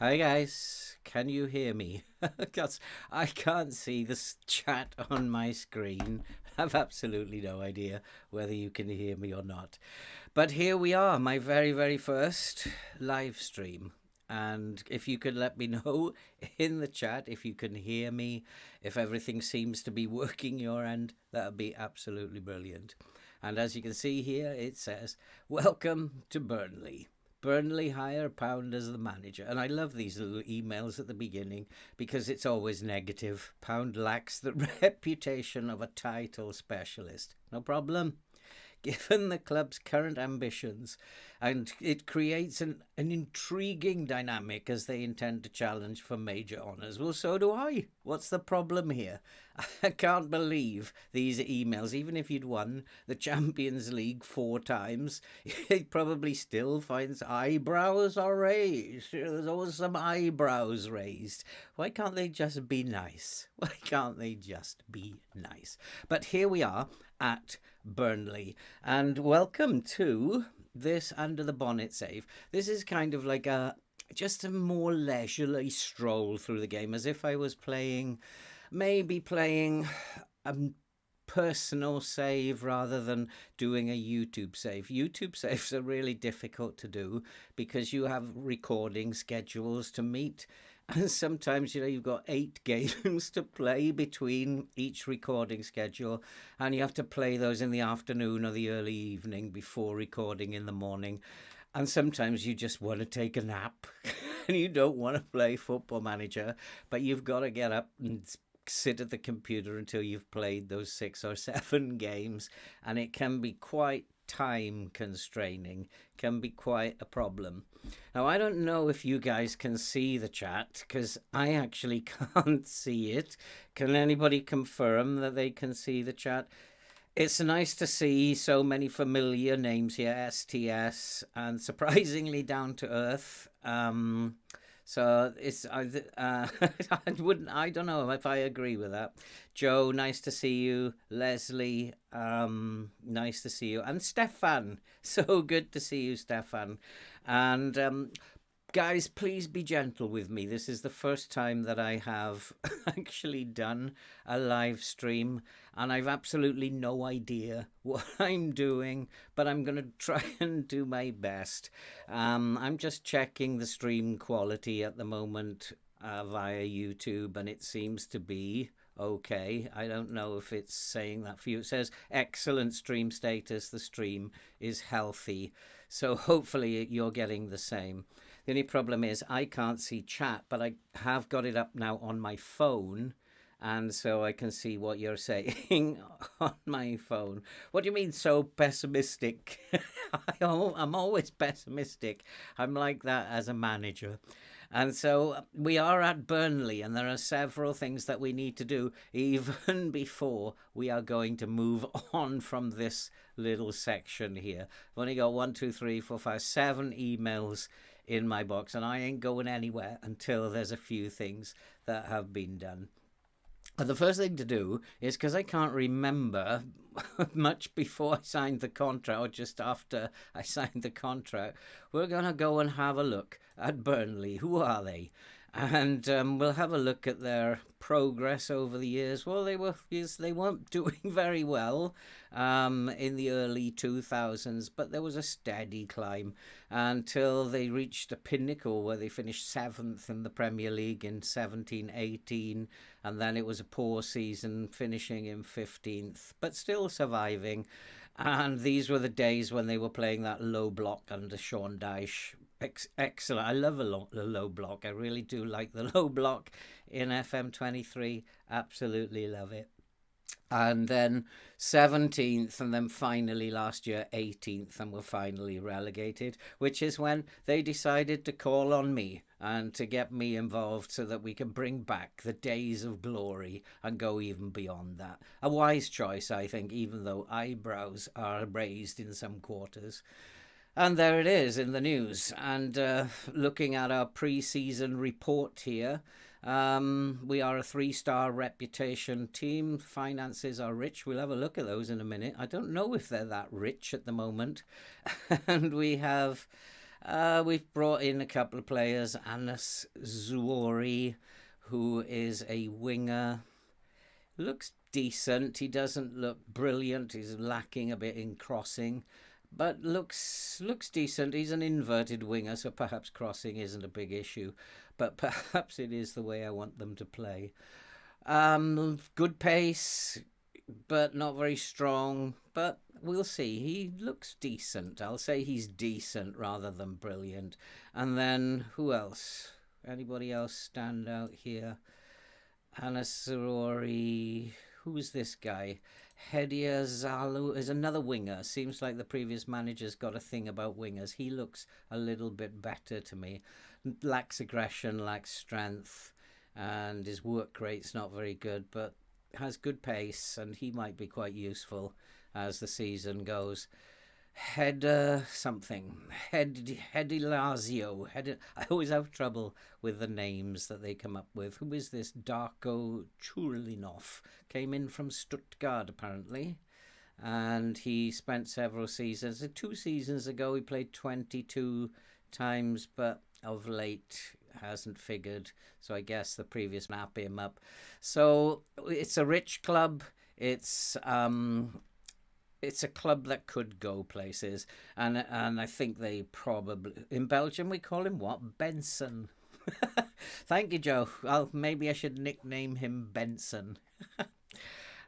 Hi guys, can you hear me? Because I can't see this chat on my screen. I've absolutely no idea whether you can hear me or not. But here we are, my very first live stream. And if you could let me know in the chat if you can hear me, if everything seems to be working your end, that would be absolutely brilliant. And as you can see here, it says, Welcome to Burnley. Burnley hire pound as the manager. And I love these little emails at the beginning because it's always negative. Pound lacks the reputation of a title specialist. No problem. Given the club's current ambitions, and it creates an intriguing dynamic as they intend to challenge for major honours. Well, so do I. What's the problem here? I can't believe these emails. Even if you'd won the Champions League 4 times, it probably still finds eyebrows are raised. There's always some eyebrows raised. Why can't they just be nice? Why can't they just be nice? But here we are at Burnley, and welcome to this Under the Bonnet save. This is kind of like just a more leisurely stroll through the game, as if I was maybe playing a personal save rather than doing a YouTube save. YouTube saves are really difficult to do because you have recording schedules to meet. And sometimes, you've got 8 games to play between each recording schedule, and you have to play those in the afternoon or the early evening before recording in the morning. And sometimes you just want to take a nap and you don't want to play Football Manager, but you've got to get up and sit at the computer until you've played those 6 or 7 games, and it can be quite time constraining, can be quite a problem. Now, I don't know if you guys can see the chat because I actually can't see it. Can anybody confirm that they can see the chat? It's nice to see so many familiar names here, STS, and surprisingly down to earth. So it's I don't know if I agree with that. Joe, nice to see you. Leslie, nice to see you, and Stefan, so good to see you, Stefan. And guys, please be gentle with me. This is the first time that I have actually done a live stream, and I've absolutely no idea what I'm doing, but I'm going to try and do my best. I'm just checking the stream quality at the moment via YouTube, and it seems to be okay. I don't know if it's saying that for you. It says excellent stream status. The stream is healthy. So hopefully you're getting the same. The only problem is I can't see chat, but I have got it up now on my phone, and so I can see what you're saying on my phone. What do you mean so pessimistic? I'm always pessimistic. I'm like that as a manager. And so we are at Burnley, and there are several things that we need to do even before we are going to move on from this little section here. I've only got 1, 2, 3, 4, 5, 7 emails in my box, and I ain't going anywhere until there's a few things that have been done. And the first thing to do is, because I can't remember much before I signed the contract or just after I signed the contract, we're going to go and have a look at Burnley. Who are they? And we'll have a look at their progress over the years. Well, they weren't doing very well in the early 2000s, but there was a steady climb until they reached a pinnacle where they finished 7th in the Premier League in 17-18, and then it was a poor season, finishing in 15th, but still surviving. And these were the days when they were playing that low block under Sean Dyche. Excellent. I love a low block. I really do like the low block in FM23. Absolutely love it. And then 17th, and then finally last year 18th, and were finally relegated, which is when they decided to call on me and to get me involved so that we can bring back the days of glory and go even beyond that. A wise choice, I think, even though eyebrows are raised in some quarters. And there it is in the news. And looking at our pre-season report here, we are a 3-star reputation team. Finances are rich. We'll have a look at those in a minute. I don't know if they're that rich at the moment. And we have We've brought in a couple of players. Anas Zuori, who is a winger, looks decent. He doesn't look brilliant. He's lacking a bit in crossing, but looks decent. He's an inverted winger, so perhaps crossing isn't a big issue, but perhaps it is the way I want them to play. Good pace, but not very strong. But we'll see. He looks decent. I'll say he's decent rather than brilliant. And then who else? Anybody else stand out here? Anasarori. Who's this guy? Hedia Zalu is another winger. Seems like the previous manager's got a thing about wingers. He looks a little bit better to me. Lacks aggression, lacks strength, and his work rate's not very good, but has good pace, and he might be quite useful as the season goes. Something. Hedilazio. I always have trouble with the names that they come up with. Who is this? Darko Churlinov. Came in from Stuttgart, apparently. And he spent several seasons. 2 seasons ago, he played 22 times, but of late hasn't figured. So I guess the previous snap him up. So it's a rich club. It's a club that could go places, and I think they probably, in Belgium we call him what? Benson. Thank you, Joe. Well, maybe I should nickname him Benson.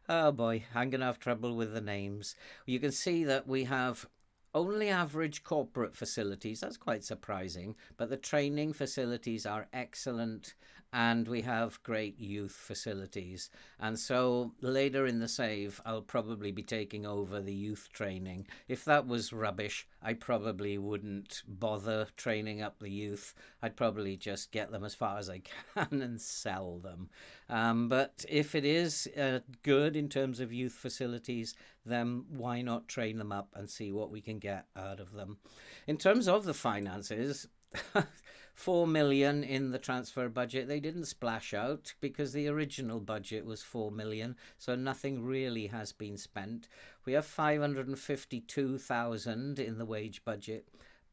Oh boy, I'm gonna have trouble with the names. You can see that we have only average corporate facilities. That's quite surprising, but the training facilities are excellent, and we have great youth facilities. And so later in the save, I'll probably be taking over the youth training. If that was rubbish, I probably wouldn't bother training up the youth. I'd probably just get them as far as I can and sell them. But if it is good in terms of youth facilities, then why not train them up and see what we can get out of them? In terms of the finances, 4 million in the transfer budget. They didn't splash out because the original budget was 4 million, so nothing really has been spent. We have 552,000 in the wage budget,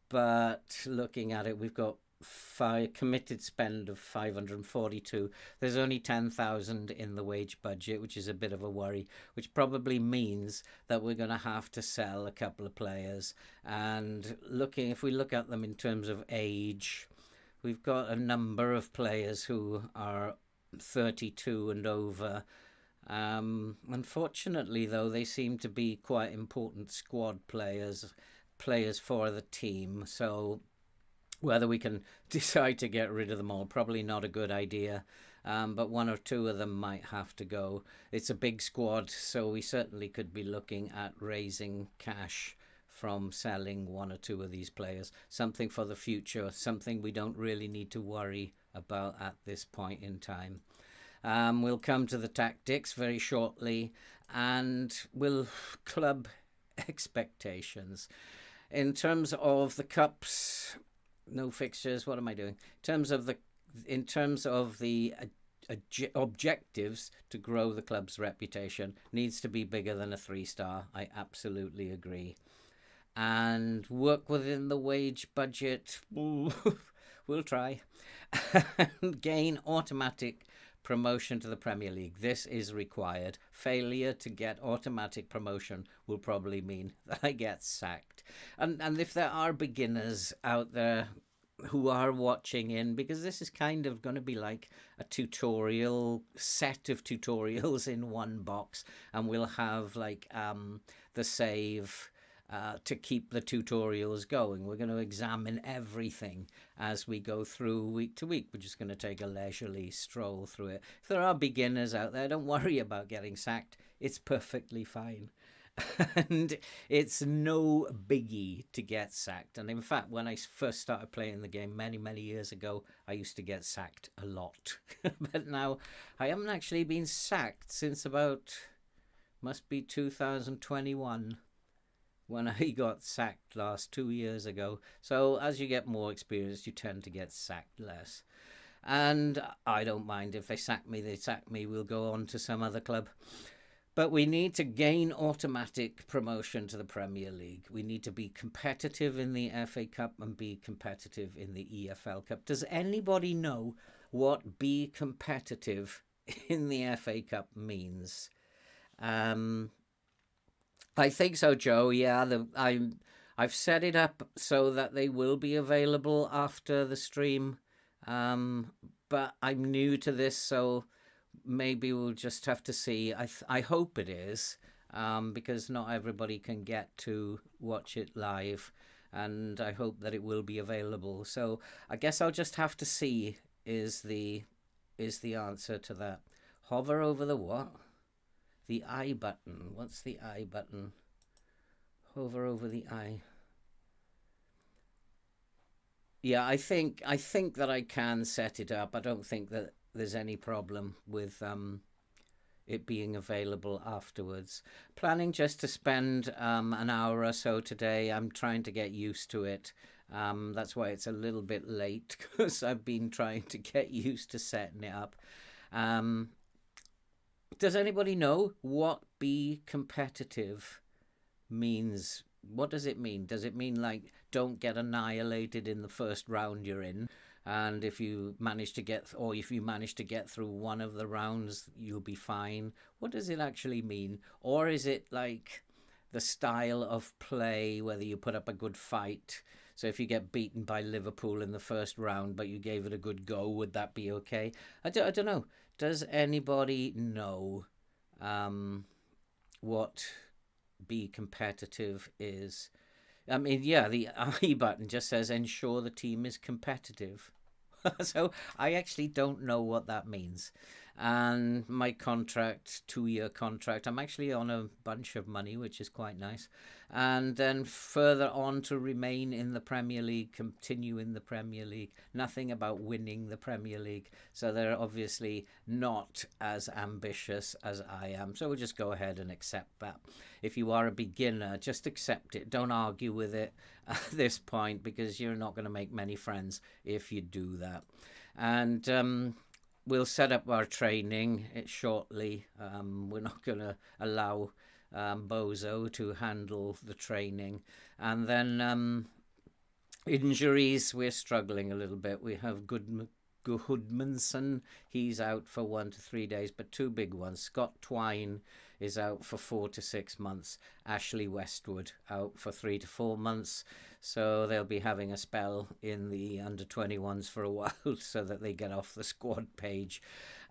but looking at it, we've got committed spend of 542. There's only 10,000 in the wage budget, which is a bit of a worry, which probably means that we're going to have to sell a couple of players. And if we look at them in terms of age, we've got a number of players who are 32 and over. Unfortunately, though, they seem to be quite important squad players for the team. So whether we can decide to get rid of them all, probably not a good idea. But one or two of them might have to go. It's a big squad, so we certainly could be looking at raising cash from selling one or two of these players. Something for the future, something we don't really need to worry about at this point in time. We'll come to the tactics very shortly, and we'll club expectations. In terms of the cups, no fixtures. What am I doing? In terms of the objectives to grow the club's reputation, needs to be bigger than a 3-star. I absolutely agree. And work within the wage budget. We'll try. And gain automatic promotion to the Premier League. This is required. Failure to get automatic promotion will probably mean that I get sacked. And if there are beginners out there who are watching in, because this is kind of going to be like a set of tutorials in one box, and we'll have like the save to keep the tutorials going. We're going to examine everything as we go through week to week. We're just going to take a leisurely stroll through it. If there are beginners out there, don't worry about getting sacked. It's perfectly fine. And it's no biggie to get sacked. And in fact, when I first started playing the game many, many years ago, I used to get sacked a lot. But now I haven't actually been sacked since must be 2021. When I got sacked last 2 years ago. So as you get more experience, you tend to get sacked less. And I don't mind if they sack me, We'll go on to some other club. But we need to gain automatic promotion to the Premier League. We need to be competitive in the FA Cup and be competitive in the EFL Cup. Does anybody know what be competitive in the FA Cup means? Um, I think so, Joe. Yeah, I've set it up so that they will be available after the stream. Um, but I'm new to this, so maybe we'll just have to see. I hope it is, because not everybody can get to watch it live, and I hope that it will be available. So I guess I'll just have to see. Is the answer to that? Hover over the what? The I button. What's the I button? Hover over the I. Yeah, I think that I can set it up. I don't think that there's any problem with it being available afterwards. Planning just to spend an hour or so today. I'm trying to get used to it. That's why it's a little bit late because I've been trying to get used to setting it up. Um, does anybody know what be competitive means? What does it mean? Does it mean like don't get annihilated in the first round you're in? And if you manage to get, or if you manage to get through one of the rounds, you'll be fine. What does it actually mean? Or is it like the style of play, whether you put up a good fight? So if you get beaten by Liverpool in the first round, but you gave it a good go, would that be okay? I don't know. Does anybody know um, what be competitive is? I mean, yeah, the I button just says ensure the team is competitive. So I actually don't know what that means. And my contract, 2-year contract, I'm actually on a bunch of money, which is quite nice. And then further on to remain in the Premier League, continue in the Premier League. Nothing about winning the Premier League. So they're obviously not as ambitious as I am. So we'll just go ahead and accept that. If you are a beginner, just accept it. Don't argue with it at this point because you're not going to make many friends if you do that. And we'll set up our training shortly. We're not going to allow Bozo to handle the training. And then injuries, we're struggling a little bit. We have Goodmanson, he's out for 1 to 3 days, but 2 big ones. Scott Twine is out for 4 to 6 months. Ashley Westwood out for 3 to 4 months. So they'll be having a spell in the under-21s for a while so that they get off the squad page.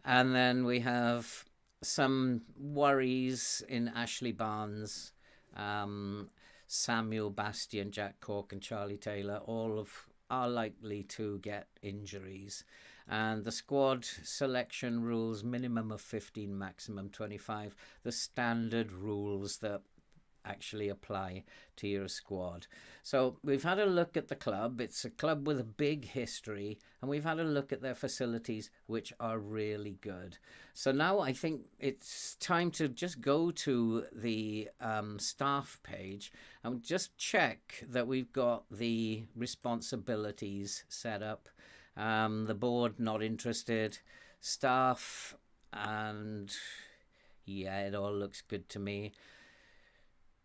And then we have some worries in Ashley Barnes, Samuel Bastian, Jack Cork and Charlie Taylor. All of are likely to get injuries. And the squad selection rules, minimum of 15, maximum 25. The standard rules that actually apply to your squad. So we've had a look at the club. It's a club with a big history, and we've had a look at their facilities, which are really good. So now I think it's time to just go to the staff page and just check that we've got the responsibilities set up. The board not interested, staff, and yeah, it all looks good to me.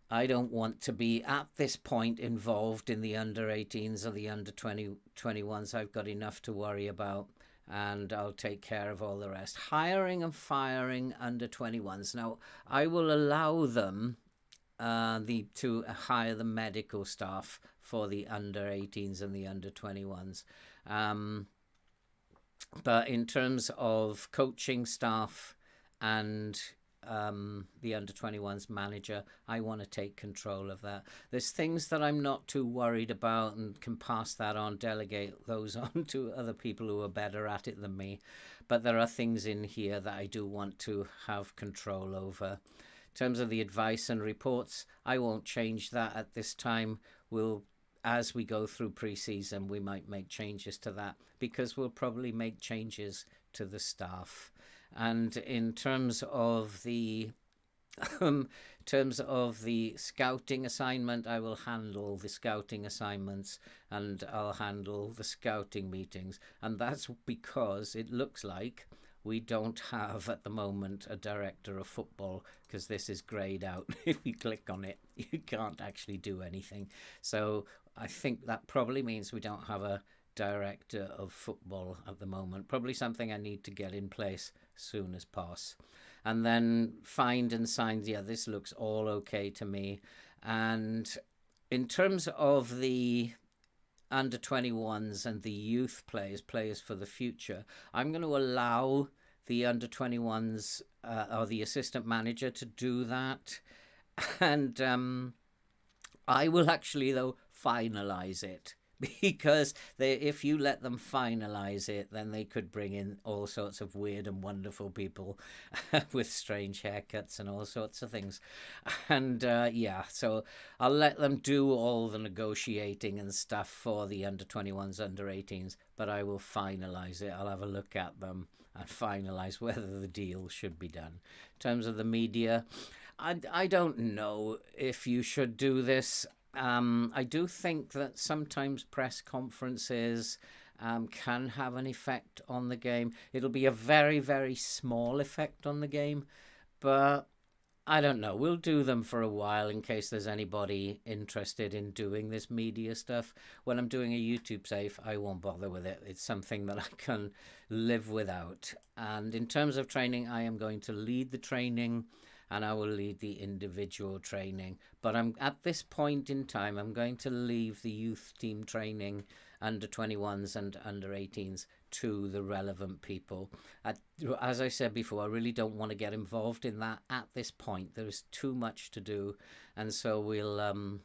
I don't want to be at this point involved in the under 18s or the under 21s. I've got enough to worry about, and I'll take care of all the rest. Hiring and firing under 21s. Now, I will allow them to hire the medical staff for the under 18s and the under 21s. But in terms of coaching staff and the under 21s manager, I want to take control of that. There's things that I'm not too worried about and can pass that on, delegate those on to other people who are better at it than me. But there are things in here that I do want to have control over. In terms of the advice and reports, I won't change that at this time. As we go through pre-season, we might make changes to that because we'll probably make changes to the staff. And in terms of the scouting assignment, I will handle the scouting assignments and I'll handle the scouting meetings. And that's because it looks like we don't have at the moment a director of football, because this is greyed out. If you click on it, you can't actually do anything. So I think that probably means we don't have a director of football at the moment. Probably something I need to get in place soon as possible. And then find and signs. Yeah, this looks all okay to me. And in terms of the under 21s and the youth players for the future, I'm going to allow the under 21s or the assistant manager to do that. And I will actually, though, finalize it. Because if you let them finalize it, then they could bring in all sorts of weird and wonderful people with strange haircuts and all sorts of things. And yeah, so I'll let them do all the negotiating and stuff for the under 21s, under 18s, but I will finalize it. I'll have a look at them and finalize whether the deal should be done. In terms of the media, I don't know if you should do this. I do think that sometimes press conferences can have an effect on the game. It'll be a very, very small effect on the game, but I don't know. We'll do them for a while in case there's anybody interested in doing this media stuff. When I'm doing a YouTube safe, I won't bother with it. It's something that I can live without. And in terms of training, I am going to lead the training, and I will lead the individual training. But I'm at this point in time, I'm going to leave the youth team training, under 21s and under 18s, to the relevant people. As I said before, I really don't want to get involved in that at this point. There is too much to do, and so we'll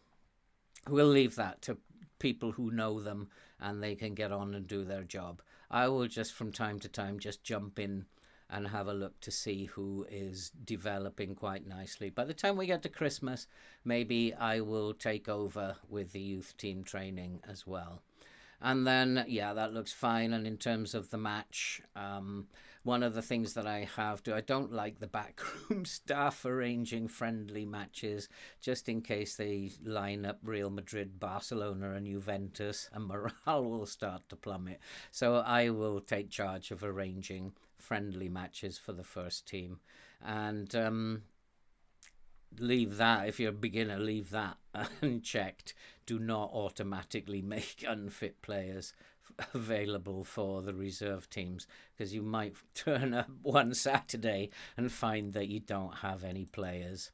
leave that to people who know them, and they can get on and do their job. I will just from time to time just jump in and have a look to see who is developing quite nicely. By the time we get to Christmas, maybe I will take over with the youth team training as well. And then, yeah, that looks fine. And in terms of the match, one of the things that I have to, I don't like the backroom staff arranging friendly matches just in case they line up Real Madrid, Barcelona and Juventus, and morale will start to plummet. So I will take charge of arranging friendly matches for the first team, and leave that, if you're a beginner, leave that unchecked. Do not automatically make unfit players available for the reserve teams, because you might turn up one Saturday and find that you don't have any players.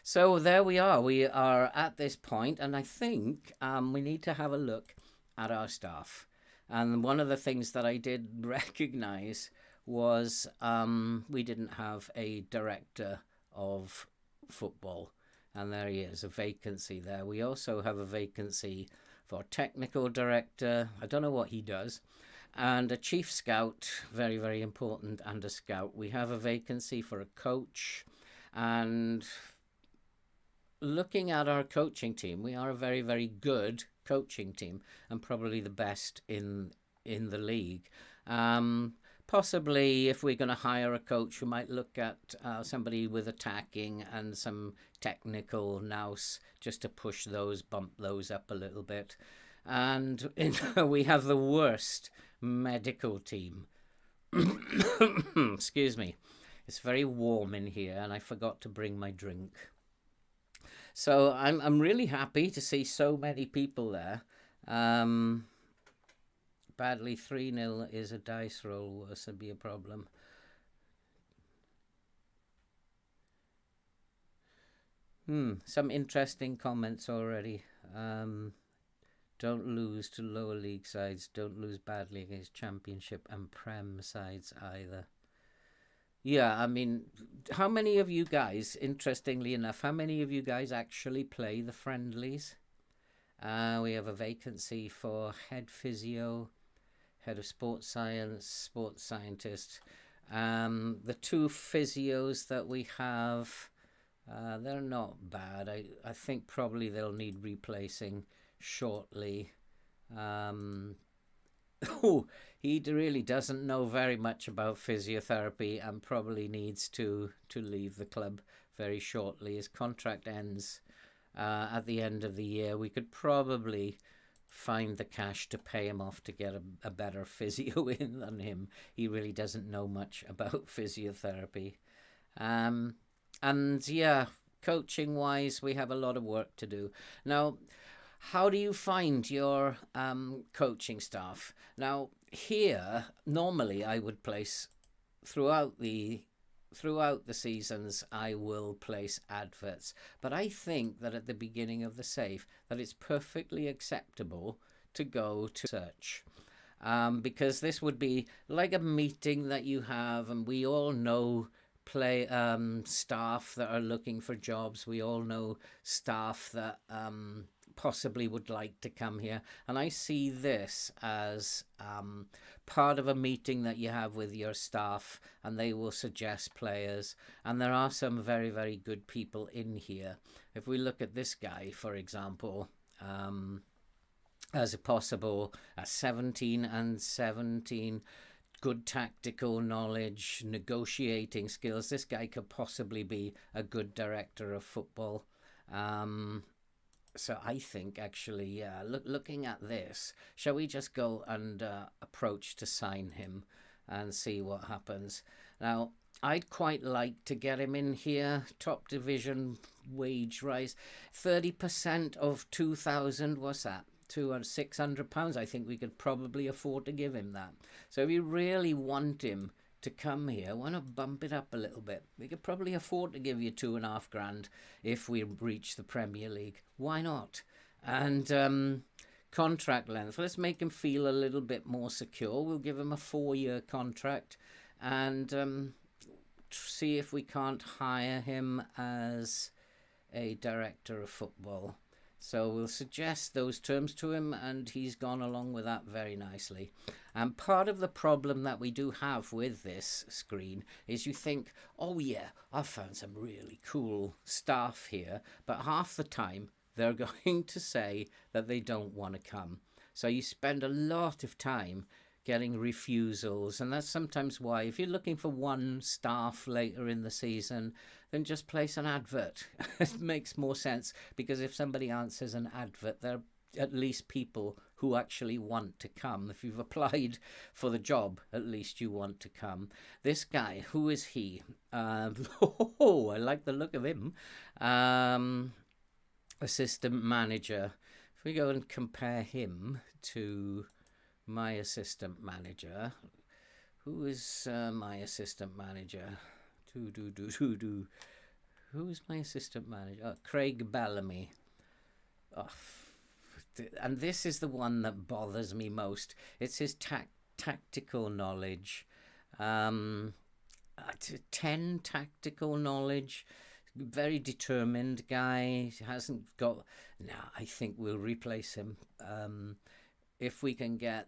So there we are at this point, and I think we need to have a look at our staff. And one of the things that I did recognize was we didn't have a director of football, and there he is, a vacancy there. We also have a vacancy for technical director. I don't know what he does, and a chief scout, very, very important, and a scout. We have a vacancy for a coach, and looking at our coaching team, we are a very, very good coaching team, and probably the best in the league. Possibly, if we're going to hire a coach, we might look at somebody with attacking and some technical nous, just to bump those up a little bit. And we have the worst medical team. Excuse me. It's very warm in here, and I forgot to bring my drink. So I'm really happy to see so many people there. Badly 3-0 is a dice roll, worse would be a problem. Some interesting comments already. Don't lose to lower league sides. Don't lose badly against championship and prem sides either. Yeah, I mean, how many of you guys, interestingly enough, how many of you guys actually play the friendlies? We have a vacancy for head physio, head of sports science, sports scientist. The two physios that we have, they're not bad. I think probably they'll need replacing shortly. He really doesn't know very much about physiotherapy and probably needs to leave the club very shortly. His contract ends at the end of the year. We could probably find the cash to pay him off to get a better physio in than him. He really doesn't know much about physiotherapy. And yeah, coaching wise, we have a lot of work to do. Now, how do you find your coaching staff? Now, here, normally I would place throughout the seasons, I will place adverts. But I think that at the beginning of the save, that it's perfectly acceptable to go to search. Because this would be like a meeting that you have, and we all know staff that are looking for jobs. We all know staff that possibly would like to come here, and I see this as part of a meeting that you have with your staff, and they will suggest players, and there are some very, very good people in here. If we look at this guy, for example, as a possible 17 and 17, good tactical knowledge, negotiating skills. This guy could possibly be a good director of football. So I think actually, looking at this, shall we just go and approach to sign him and see what happens? Now, I'd quite like to get him in here. Top division wage rise, 30% of 2,000. What's that? £600. I think we could probably afford to give him that. So if you really want him to come here, why not bump it up a little bit? We could probably afford to give you £2,500 if we reach the Premier League. Why not? And contract length, let's make him feel a little bit more secure. We'll give him a 4-year contract and see if we can't hire him as a director of football. So we'll suggest those terms to him, and he's gone along with that very nicely. And part of the problem that we do have with this screen is you think, oh yeah, I've found some really cool staff here, but half the time they're going to say that they don't want to come. So you spend a lot of time getting refusals, and that's sometimes why if you're looking for one staff later in the season, then just place an advert. It makes more sense, because if somebody answers an advert, they're at least people who actually want to come. If you've applied for the job, at least you want to come. This guy, who is he? Oh, I like the look of him. Assistant manager. If we go and compare him to my assistant manager, who is my assistant manager? Who is my assistant manager? Oh, Craig Bellamy. Oh, and this is the one that bothers me most. It's his tactical knowledge. 10 tactical knowledge. Very determined guy. Hasn't got... No, I think we'll replace him. If we can get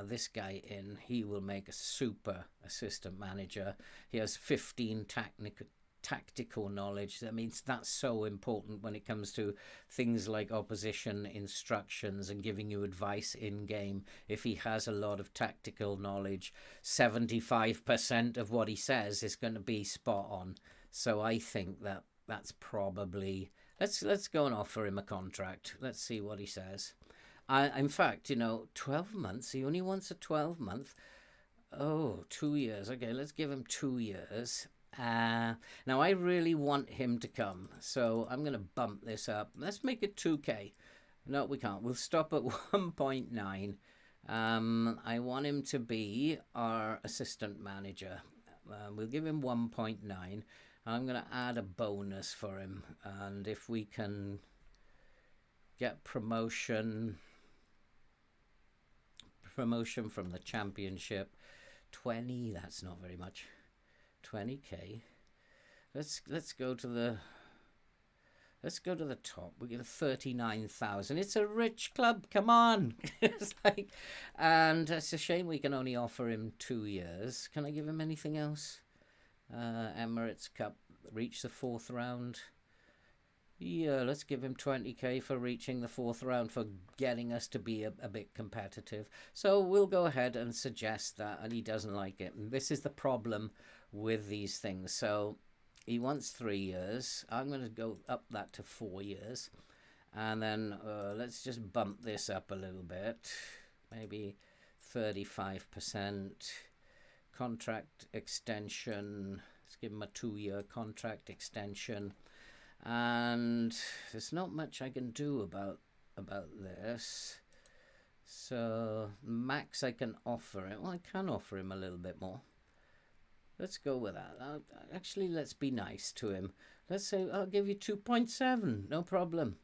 this guy in, he will make a super assistant manager. He has 15 tactical knowledge. That means that's so important when it comes to things like opposition instructions and giving you advice in game. If he has a lot of tactical knowledge, 75% of what he says is going to be spot on. So I think that's probably... Let's go and offer him a contract. Let's see what he says. In fact, 12 months. He only wants a 12-month. Oh, 2 years. Okay, let's give him 2 years. Now, I really want him to come, so I'm going to bump this up. Let's make it 2K. No, we can't. We'll stop at 1.9. I want him to be our assistant manager. We'll give him 1.9. I'm going to add a bonus for him, and if we can get promotion from the championship, 20, that's not very much. 20k. Let's go to the top. We get a 39,000. It's a rich club. Come on. It's like, and it's a shame we can only offer him 2 years. Can I give him anything else? Emirates Cup, reach the 4th round. Yeah, let's give him 20k for reaching the 4th round, for getting us to be a bit competitive. So we'll go ahead and suggest that, and he doesn't like it. And this is the problem with these things. So he wants 3 years. I'm going to go up that to 4 years. And then let's just bump this up a little bit, maybe 35%. Contract extension, let's give him a 2-year contract extension. And there's not much I can do about this. So max I can offer him. Well, I can offer him a little bit more. Let's go with that. Actually, let's be nice to him. Let's say I'll give you 2.7, no problem.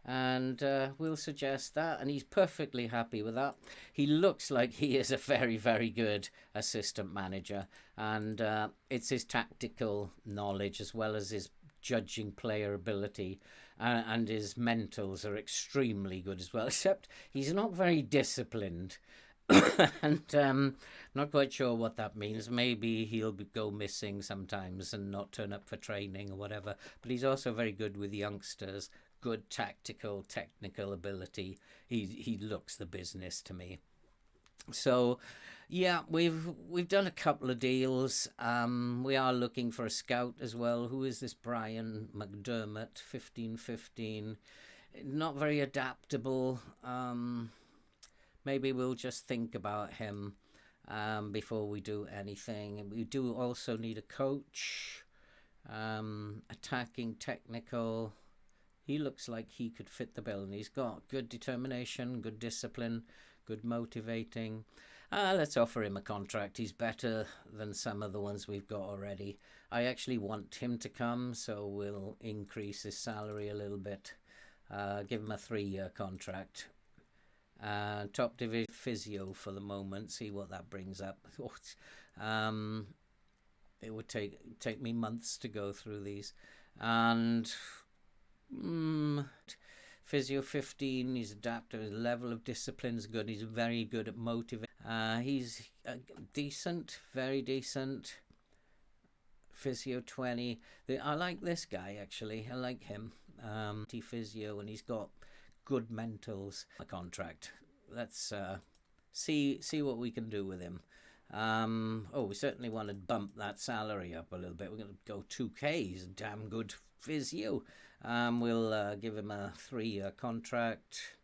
And we'll suggest that, and he's perfectly happy with that. He looks like he is a very, very good assistant manager, and it's his tactical knowledge as well as his judging player ability, and his mentals are extremely good as well, except he's not very disciplined. And not quite sure what that means. Maybe he'll go missing sometimes and not turn up for training or whatever, but he's also very good with youngsters. Good technical ability. He looks the business to me. So yeah, we've done a couple of deals. We are looking for a scout as well. Who is this Brian McDermott? 15-15. Not very adaptable. Maybe we'll just think about him before we do anything. We do also need a coach. Attacking, technical. He looks like he could fit the bill, and he's got good determination, good discipline, good motivating. Let's offer him a contract. He's better than some of the ones we've got already. I actually want him to come, so we'll increase his salary a little bit. Give him a 3-year contract. Top division physio for the moment. See what that brings up. It would take me months to go through these. And physio 15, he's adaptive, his level of discipline is good, he's very good at motivating. He's decent, very decent. Physio 20, I like this guy actually, I like him. Physio, and he's got good mentals. A contract. Let's see what we can do with him. We certainly want to bump that salary up a little bit. We're going to go 2K. He's a damn good physio. We'll give him a 3-year contract.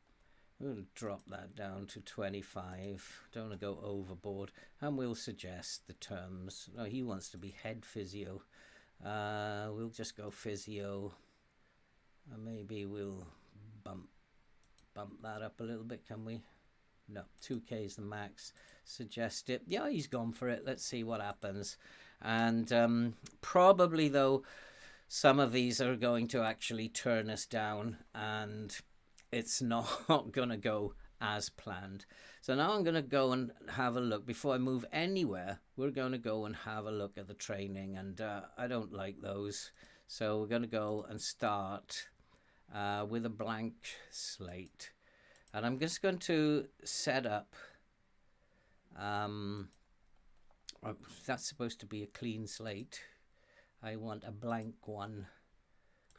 We'll drop that down to 25. Don't want to go overboard. And we'll suggest the terms. Oh, he wants to be head physio. We'll just go physio. Maybe we'll bump that up a little bit, can we? No, 2K is the max. Suggest it. Yeah, he's gone for it. Let's see what happens. And probably, though, some of these are going to actually turn us down, and it's not going to go as planned. So now I'm going to go and have a look. Before I move anywhere, we're going to go and have a look at the training, and I don't like those. So we're going to go and start with a blank slate. And I'm just going to set up, that's supposed to be a clean slate. I want a blank one.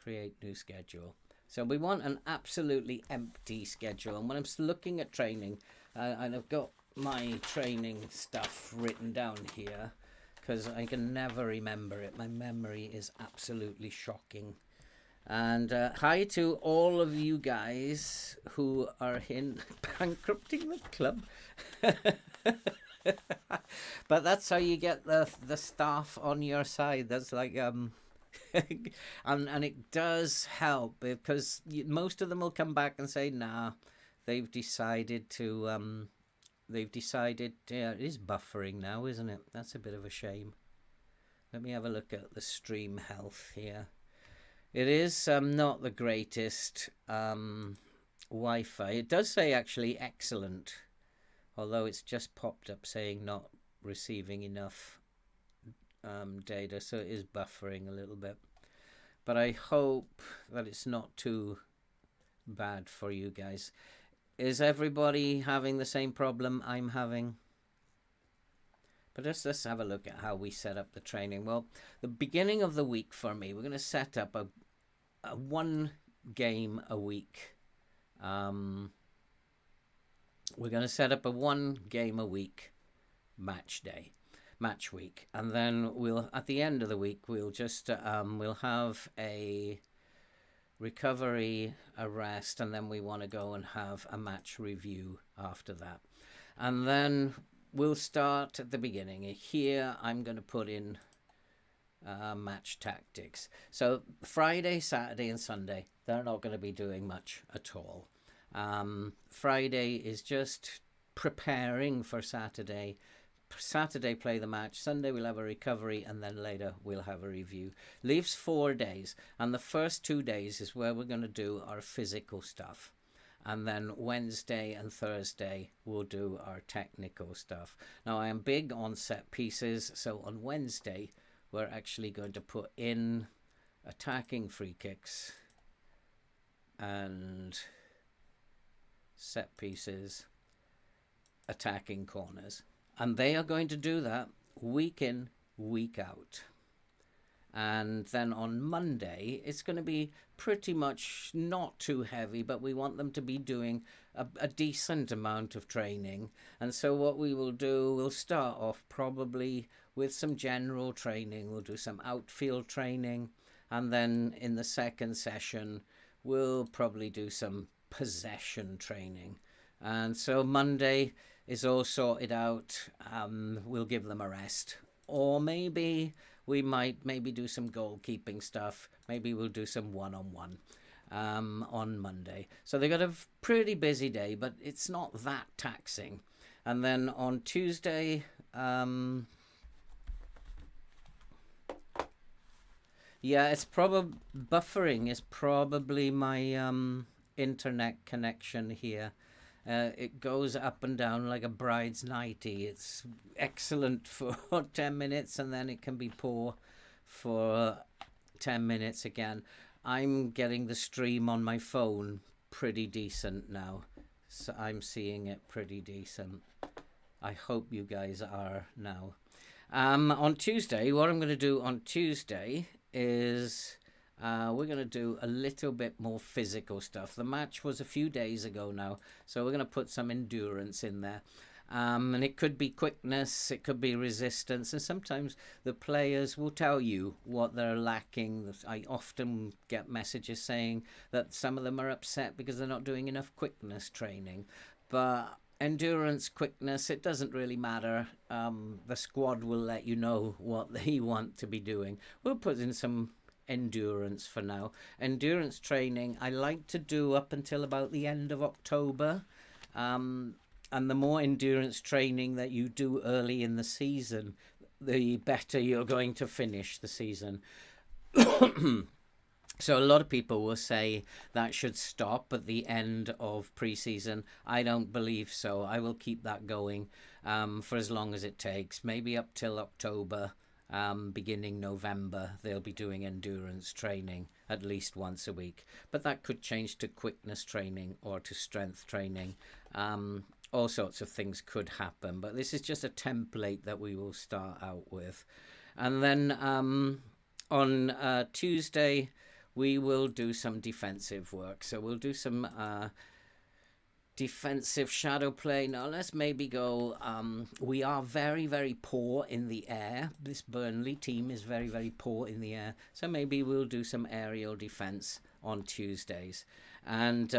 Create new schedule. So we want an absolutely empty schedule. And when I'm looking at training, and I've got my training stuff written down here, because I can never remember it. My memory is absolutely shocking. And hi to all of you guys who are in bankrupting the club. But that's how you get the staff on your side. That's like and it does help, because most of them will come back and say, nah, they've decided to yeah, it is buffering now, isn't it? That's a bit of a shame. Let me have a look at the stream health here. It is not the greatest Wi-Fi. It does say actually excellent, although it's just popped up saying not receiving enough data, so it is buffering a little bit. But I hope that it's not too bad for you guys. Is everybody having the same problem I'm having? But let's have a look at how we set up the training. Well, the beginning of the week for me, we're going to set up a 1 game a week. We're going to set up a 1 game a week match week, and then we'll at the end of the week we'll just we'll have a recovery, a rest, and then we want to go and have a match review after that. And then we'll start at the beginning. Here I'm going to put in match tactics. So Friday, Saturday, and Sunday, they're not going to be doing much at all. Friday is just preparing for Saturday. Saturday play the match, Sunday we'll have a recovery, and then later we'll have a review. Leaves 4 days, and the first 2 days is where we're going to do our physical stuff, and then Wednesday and Thursday we'll do our technical stuff. Now I am big on set pieces, so on Wednesday we're actually going to put in attacking free kicks and set pieces, attacking corners. And they are going to do that week in, week out. And then on Monday, it's going to be pretty much not too heavy, but we want them to be doing a decent amount of training. And so what we will do, we'll start off probably with some general training. We'll do some outfield training. And then in the second session, we'll probably do some possession training. And so Monday is all sorted out. We'll give them a rest, or maybe we might do some goalkeeping stuff. Maybe we'll do some one-on-one on Monday. So they got a pretty busy day, but it's not that taxing. And then on Tuesday, yeah, it's probably buffering is probably my internet connection here. It goes up and down like a bride's nightie. It's excellent for 10 minutes, and then it can be poor for 10 minutes again. I'm getting the stream on my phone pretty decent now, so I'm seeing it pretty decent. I hope you guys are now. On Tuesday, what I'm going to do on Tuesday is we're going to do a little bit more physical stuff. The match was a few days ago now, so we're going to put some endurance in there. And it could be quickness, it could be resistance, and sometimes the players will tell you what they're lacking. I often get messages saying that some of them are upset because they're not doing enough quickness training. But endurance, quickness, it doesn't really matter. The squad will let you know what they want to be doing. We'll put in some endurance for now. Endurance training I like to do up until about the end of October. And the more endurance training that you do early in the season, the better you're going to finish the season. So a lot of people will say that should stop at the end of pre-season. I don't believe so. I will keep that going for as long as it takes, maybe up till October. Beginning November, they'll be doing endurance training at least once a week. But that could change to quickness training or to strength training. All sorts of things could happen, but this is just a template that we will start out with. And then on Tuesday, we will do some defensive work. So we'll do some defensive shadow play. Now let's maybe go, we are very, very poor in the air. This Burnley team is very, very poor in the air. So maybe we'll do some aerial defense on Tuesdays. And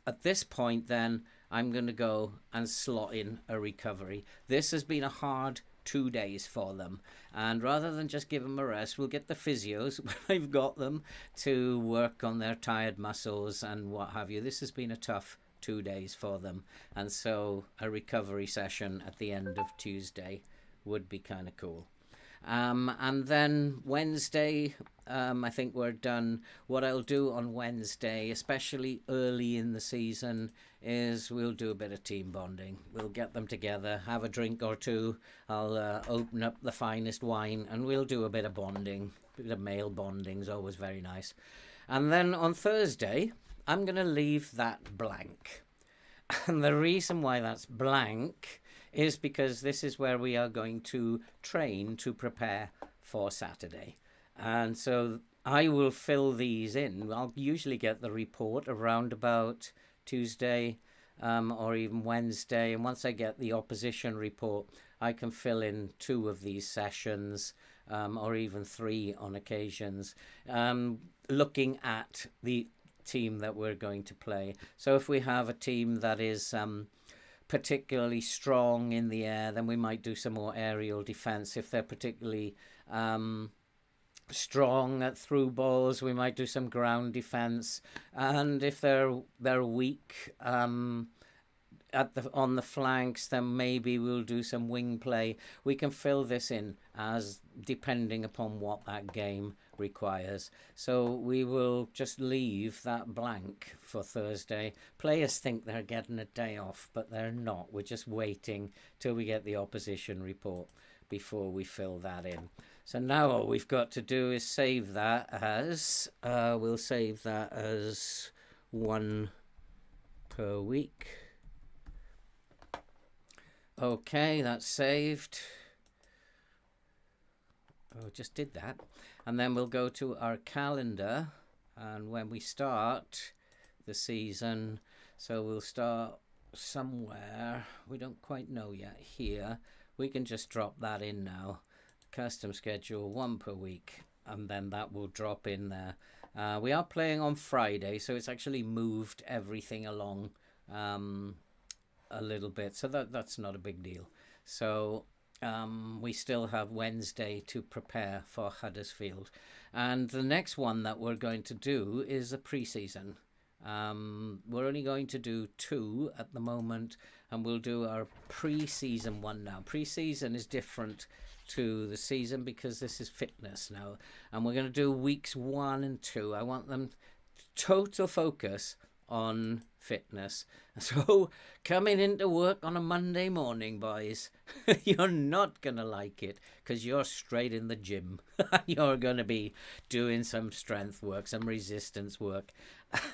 at this point then, I'm going to go and slot in a recovery. This has been a hard 2 days for them, and rather than just give them a rest, we'll get the physios when I've got them to work on their tired muscles and what have you. This has been a tough 2 days for them, and so a recovery session at the end of Tuesday would be kind of cool. And then Wednesday, I think we're done. What I'll do on Wednesday, especially early in the season, is we'll do a bit of team bonding. We'll get them together, have a drink or two. I'll open up the finest wine, and we'll do a bit of bonding. A bit of male bonding is always very nice. And then on Thursday, I'm going to leave that blank. And the reason why that's blank is because this is where we are going to train to prepare for Saturday. And so I will fill these in. I'll usually get the report around about Tuesday or even Wednesday. And once I get the opposition report, I can fill in 2 of these sessions or even 3 on occasions, looking at the team that we're going to play. So if we have a team that is particularly strong in the air, then we might do some more aerial defense. If they're particularly strong at through balls, we might do some ground defense. And if they're weak on the flanks, then maybe we'll do some wing play. We can fill this in as depending upon what that game requires. So we will just leave that blank for Thursday. Players think they're getting a day off, but they're not. We're just waiting till we get the opposition report before we fill that in. So now all we've got to do is save that as we'll save that as 1 per week. Okay, that's saved. Oh, just did that. And then we'll go to our calendar, and when we start the season, so we'll start somewhere, we don't quite know yet, here. We can just drop that in now. Custom schedule 1 per week, and then that will drop in there. We are playing on Friday, so it's actually moved everything along a little bit, so that's not a big deal. So we still have Wednesday to prepare for Huddersfield, and the next one that we're going to do is a pre-season. We're only going to do 2 at the moment, and we'll do our pre-season one now. Pre-season is different to the season because this is fitness now, and we're going to do weeks 1 and 2. I want them total focus on fitness. So coming into work on a Monday morning, boys, you're not going to like it because you're straight in the gym. You're going to be doing some strength work, some resistance work,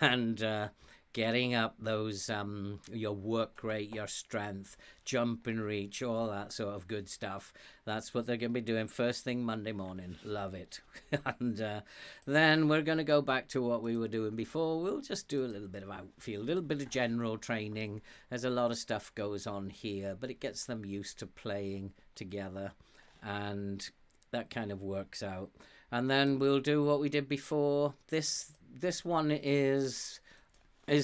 and getting up those your work rate, your strength, jump and reach, all that sort of good stuff. That's what they're going to be doing first thing Monday morning. Love it. And then we're going to go back to what we were doing before. We'll just do a little bit of outfield, a little bit of general training. There's a lot of stuff goes on here, but it gets them used to playing together, and that kind of works out. And then we'll do what we did before. This one is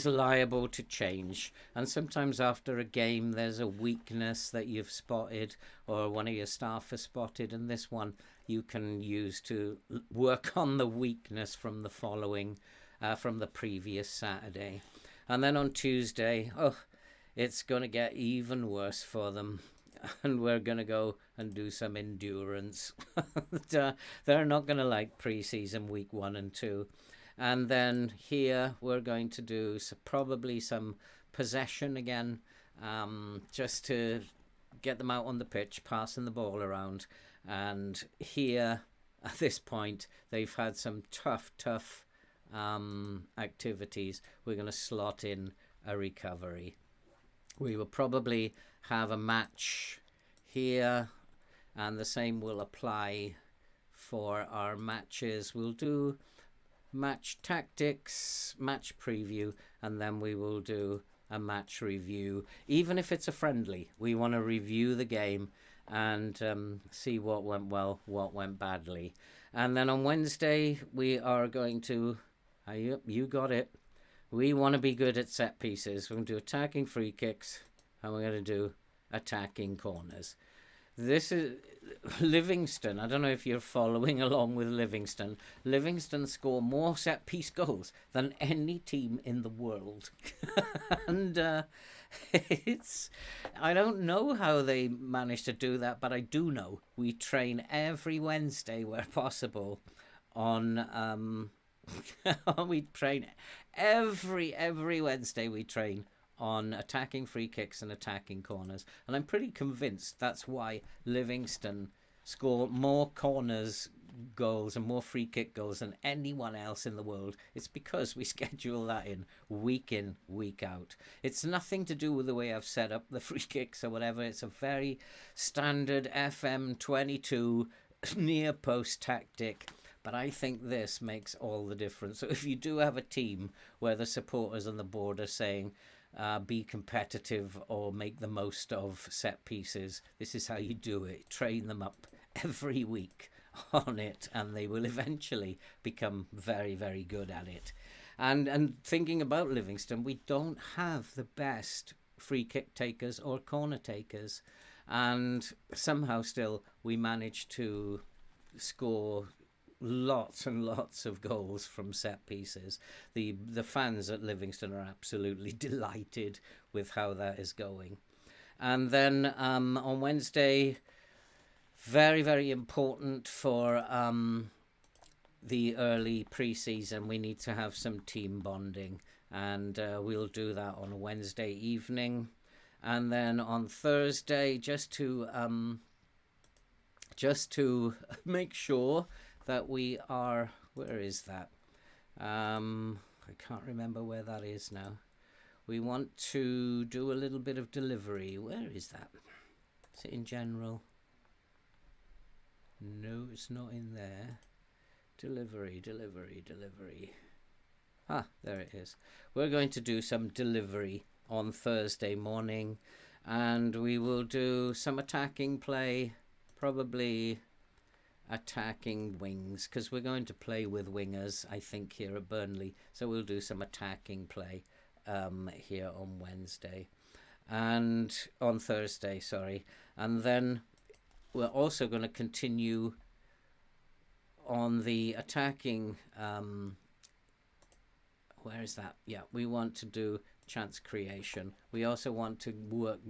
liable to change, and sometimes after a game there's a weakness that you've spotted or one of your staff has spotted, and this one you can use to work on the weakness from the following from the previous Saturday. And then on Tuesday, it's going to get even worse for them, and we're going to go and do some endurance. They're not going to like pre-season week 1 and 2. And then here we're going to do probably some possession again, just to get them out on the pitch, passing the ball around. And here, at this point, they've had some tough activities. We're going to slot in a recovery. We will probably have a match here, and the same will apply for our matches. We'll do match tactics, match preview, and then we will do a match review. Even if it's a friendly, we want to review the game and see what went well, what went badly. And then on Wednesday we are going to you got it, we want to be good at set pieces. We're going to do attacking free kicks, and we're going to do attacking corners. This is Livingston. I don't know if you're following along with Livingston. Livingston score more set-piece goals than any team in the world. And I don't know how they managed to do that, but I do know we train every Wednesday where possible on... we train every Wednesday we train on attacking free kicks and attacking corners, and I'm pretty convinced that's why Livingston score more corners goals and more free kick goals than anyone else in the world. It's because we schedule that in, week out. It's nothing to do with the way I've set up the free kicks or whatever. It's a very standard FM22 near post tactic. But I think this makes all the difference. So if you do have a team where the supporters on the board are saying, be competitive or make the most of set pieces, this is how you do it. Train them up every week on it, and they will eventually become very, very good at it. And thinking about Livingston, we don't have the best free kick takers or corner takers, and somehow still we managed to score lots and lots of goals from set pieces. The fans at Livingston are absolutely delighted with how that is going. And then on Wednesday, very, very important for the early pre-season, we need to have some team bonding, and we'll do that on a Wednesday evening. And then on Thursday, just to make sure that we are, where is that? I can't remember where that is now. We want to do a little bit of delivery. Where is that? Is it in general? No, it's not in there. Delivery. Ah, there it is. We're going to do some delivery on Thursday morning, and we will do some attacking play, probably attacking wings, because we're going to play with wingers, I think, here at Burnley. So we'll do some attacking play here on Wednesday, and on Thursday, sorry. And then we're also going to continue on the attacking, where is that? Yeah, we want to do chance creation. We also want to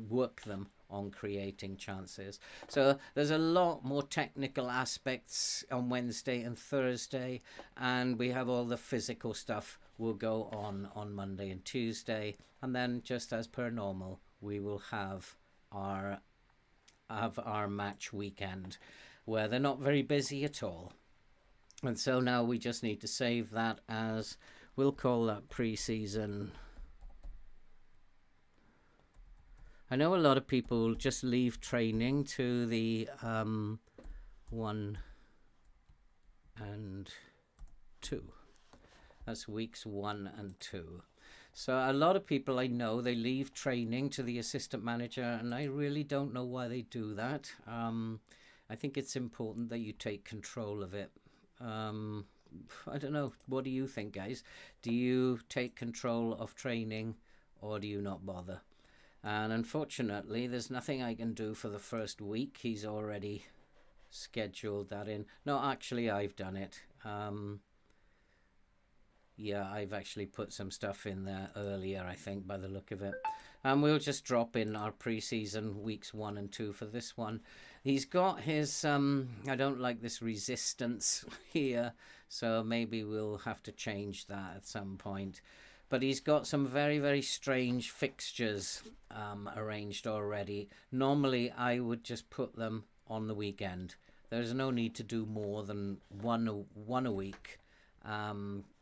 work them on creating chances. So there's a lot more technical aspects on Wednesday and Thursday, and we have all the physical stuff will go on Monday and Tuesday, and then just as per normal, we will have our match weekend where they're not very busy at all. And so now we just need to save that as, we'll call that pre-season. I know a lot of people just leave training to the 1 and 2. That's weeks 1 and 2. So a lot of people I know, they leave training to the assistant manager, and I really don't know why they do that. I think it's important that you take control of it. I don't know. What do you think, guys? Do you take control of training, or do you not bother? And unfortunately, there's nothing I can do for the first week. He's already scheduled that in. No, actually, I've done it. Yeah, I've actually put some stuff in there earlier, I think, by the look of it. And we'll just drop in our pre-season weeks 1 and 2 for this one. He's got his, I don't like this resistance here, so maybe we'll have to change that at some point. But he's got some very, very strange fixtures arranged already. Normally, I would just put them on the weekend. There's no need to do more than one a week.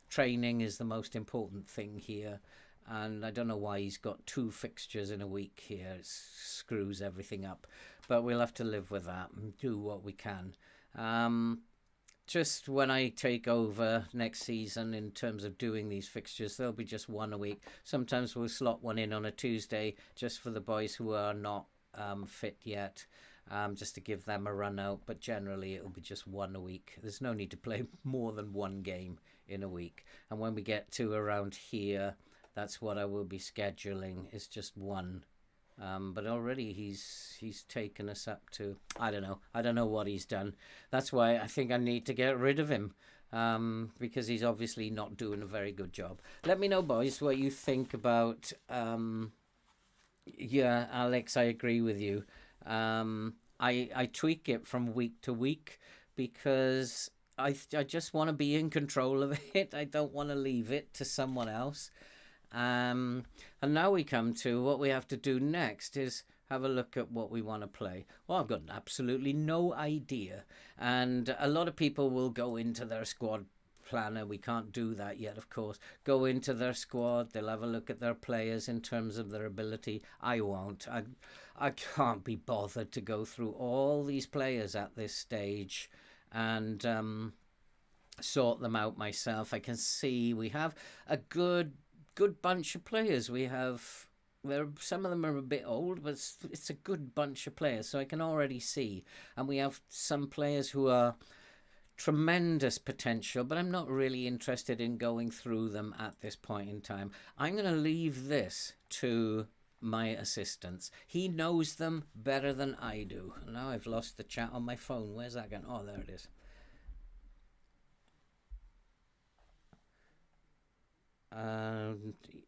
Training is the most important thing here, and I don't know why he's got 2 fixtures in a week here. It screws everything up, but we'll have to live with that and do what we can. Just when I take over next season in terms of doing these fixtures, there'll be just 1 a week. Sometimes we'll slot one in on a Tuesday just for the boys who are not fit yet, just to give them a run out, but generally it'll be just 1 a week. There's no need to play more than 1 game in a week, and when we get to around here, that's what I will be scheduling, is just 1. But already he's taken us up to, I don't know what he's done. That's why I think I need to get rid of him, because he's obviously not doing a very good job. Let me know, boys, what you think about yeah, Alex, I agree with you. I tweak it from week to week because I just want to be in control of it. I don't want to leave it to someone else. And now we come to what we have to do next is have a look at what we want to play. Well, I've got absolutely no idea. And a lot of people will go into their squad planner. We can't do that yet, of course. Go into their squad. They'll have a look at their players in terms of their ability. I won't. I can't be bothered to go through all these players at this stage and sort them out myself. I can see we have a good bunch of players. We have, some of them are a bit old, but it's a good bunch of players, so I can already see. And we have some players who are tremendous potential, but I'm not really interested in going through them at this point in time. I'm going to leave this to my assistants. He knows them better than I do. Now I've lost the chat on my phone. Where's that going? Oh, there it is.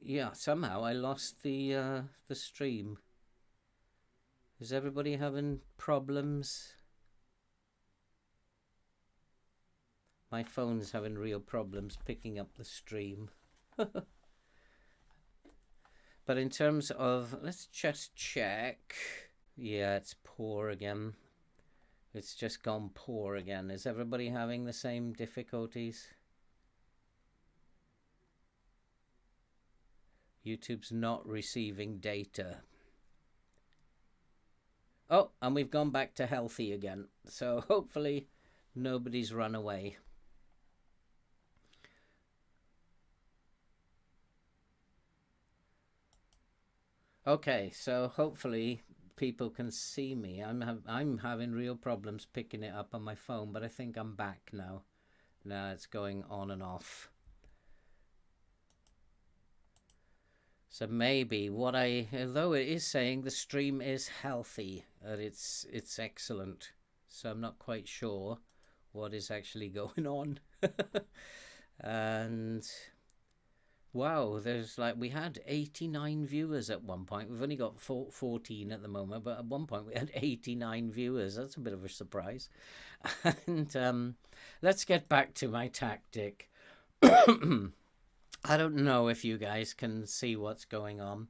Yeah, somehow I lost the stream. Is everybody having problems? My phone's having real problems picking up the stream. But in terms of, let's just check. Yeah, it's poor again. It's just gone poor again. Is everybody having the same difficulties? YouTube's not receiving data. Oh, and we've gone back to healthy again. So hopefully nobody's run away. Okay, so hopefully people can see me. I'm having real problems picking it up on my phone, but I think I'm back now. Now it's going on and off. So maybe although it is saying the stream is healthy, it's excellent. So I'm not quite sure what is actually going on. And wow, we had 89 viewers at one point. We've only got 14 at the moment, but at one point we had 89 viewers. That's a bit of a surprise. And let's get back to my tactic. I don't know if you guys can see what's going on.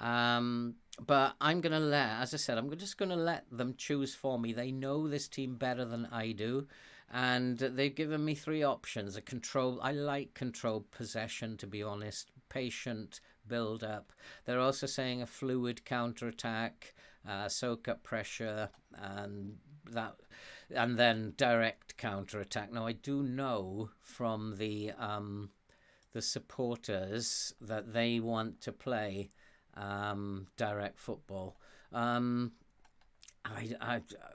But I'm going to as I said, I'm just going to let them choose for me. They know this team better than I do. And they've given me 3 options. I like controlled possession, to be honest. Patient build up. They're also saying a fluid counter-attack, soak up pressure, and then direct counter-attack. Now, I do know from the supporters that they want to play direct football. I'm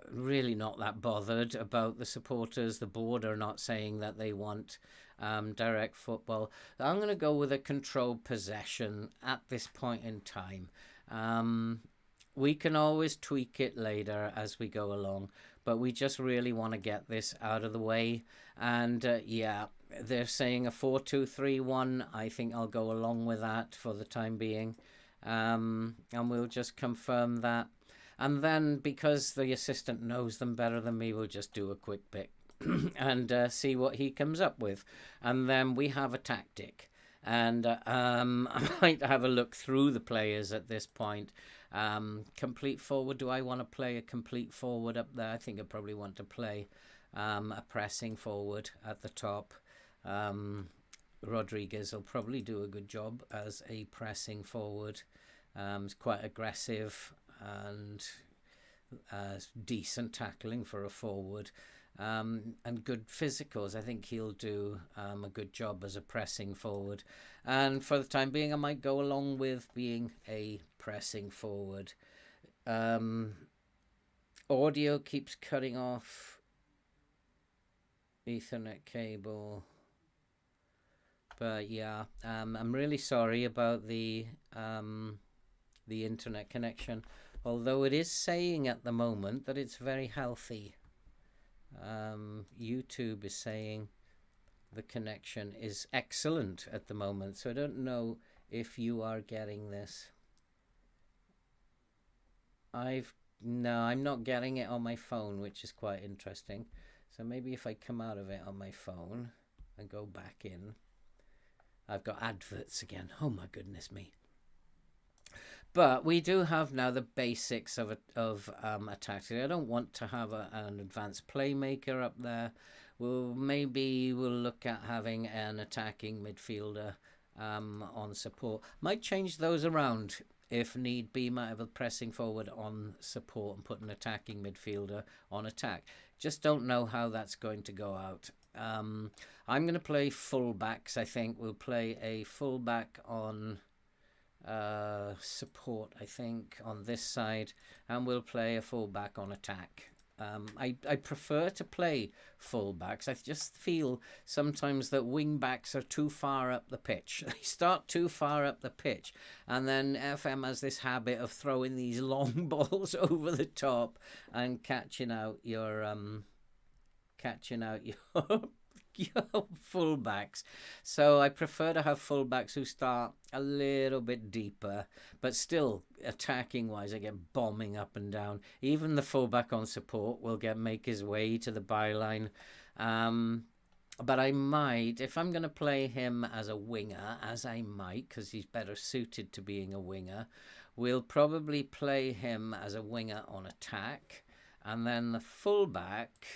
really not that bothered about the supporters. The board are not saying that they want direct football. I'm going to go with a controlled possession at this point in time. We can always tweak it later as we go along, but we just really want to get this out of the way. And yeah, they're saying a 4-2-3-1. I think I'll go along with that for the time being. And we'll just confirm that. And then, because the assistant knows them better than me, we'll just do a quick pick and see what he comes up with. And then we have a tactic. And I might have a look through the players at this point. Complete forward. Do I want to play a complete forward up there? I think I probably want to play a pressing forward at the top. Rodriguez will probably do a good job as a pressing forward. He's quite aggressive and decent tackling for a forward, and good physicals. I think he'll do a good job as a pressing forward. And for the time being, I might go along with being a pressing forward. Audio keeps cutting off. Ethernet cable. But yeah, I'm really sorry about the internet connection, although it is saying at the moment that it's very healthy. YouTube is saying the connection is excellent at the moment, so I don't know if you are getting this. No, I'm not getting it on my phone, which is quite interesting. So maybe if I come out of it on my phone and go back in. I've got adverts again. Oh my goodness me. But we do have now the basics of a tactic. I don't want to have an advanced playmaker up there. Maybe we'll look at having an attacking midfielder on support. Might change those around if need be. Might have a pressing forward on support and put an attacking midfielder on attack. Just don't know how that's going to go out. I'm going to play fullbacks. I think we'll play a fullback on support, I think, on this side, and we'll play a fullback on attack. I prefer to play fullbacks. I just feel sometimes that wing backs are too far up the pitch. They start too far up the pitch, and then FM has this habit of throwing these long balls over the top and catching out your your fullbacks. So I prefer to have fullbacks who start a little bit deeper, but still attacking wise, I get bombing up and down. Even the fullback on support will make his way to the byline. But I might, if I'm going to play him as a winger, as I might, because he's better suited to being a winger, we'll probably play him as a winger on attack, and then the fullback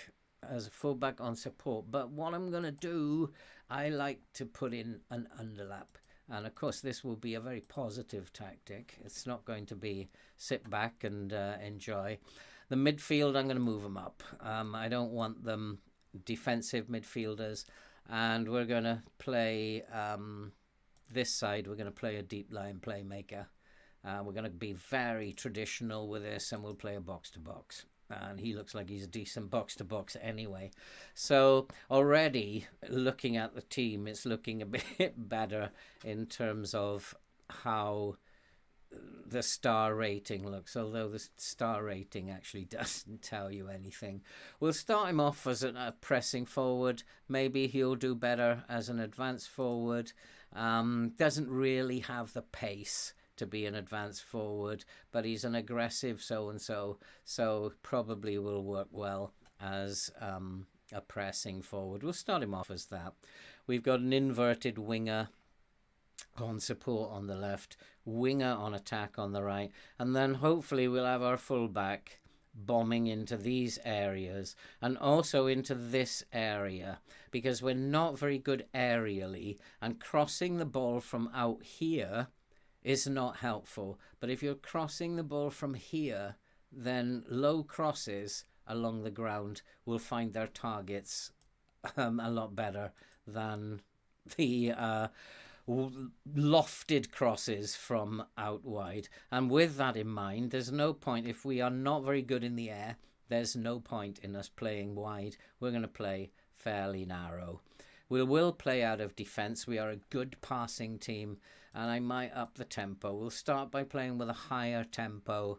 as a fullback on support. But what I'm going to do, I like to put in an underlap. And of course, this will be a very positive tactic. It's not going to be sit back and enjoy. The midfield, I'm going to move them up. I don't want them defensive midfielders. And we're going to play this side. We're going to play a deep line playmaker. We're going to be very traditional with this, and we'll play a box-to-box. And he looks like he's a decent box-to-box anyway. So already looking at the team, it's looking a bit better in terms of how the star rating looks, although the star rating actually doesn't tell you anything. We'll start him off as a pressing forward. Maybe he'll do better as an advanced forward. Doesn't really have the pace to be an advanced forward, but he's an aggressive so probably will work well as a pressing forward. We'll start him off as that. We've got an inverted winger on support on the left, winger on attack on the right, and then hopefully we'll have our fullback bombing into these areas and also into this area, because we're not very good aerially, and crossing the ball from out here is not helpful. But if you're crossing the ball from here, then low crosses along the ground will find their targets a lot better than the lofted crosses from out wide. And with that in mind, there's no point, if we are not very good in the air, there's no point in us playing wide. We're going to play fairly narrow. We will play out of defence. We are a good passing team, and I might up the tempo. We'll start by playing with a higher tempo,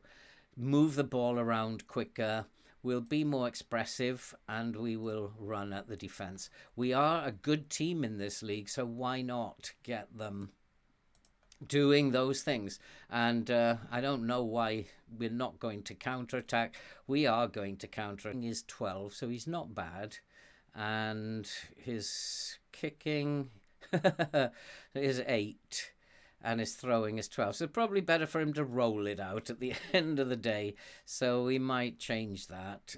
move the ball around quicker. We'll be more expressive, and we will run at the defence. We are a good team in this league, so why not get them doing those things? And I don't know why we're not going to counterattack. We are going to counter. He's 12, so he's not bad. And his kicking is 8, and his throwing is 12. So probably better for him to roll it out at the end of the day. So we might change that.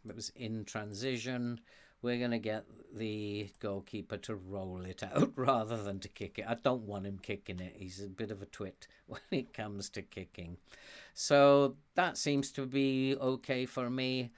It was in transition. We're going to get the goalkeeper to roll it out rather than to kick it. I don't want him kicking it. He's a bit of a twit when it comes to kicking. So that seems to be okay for me.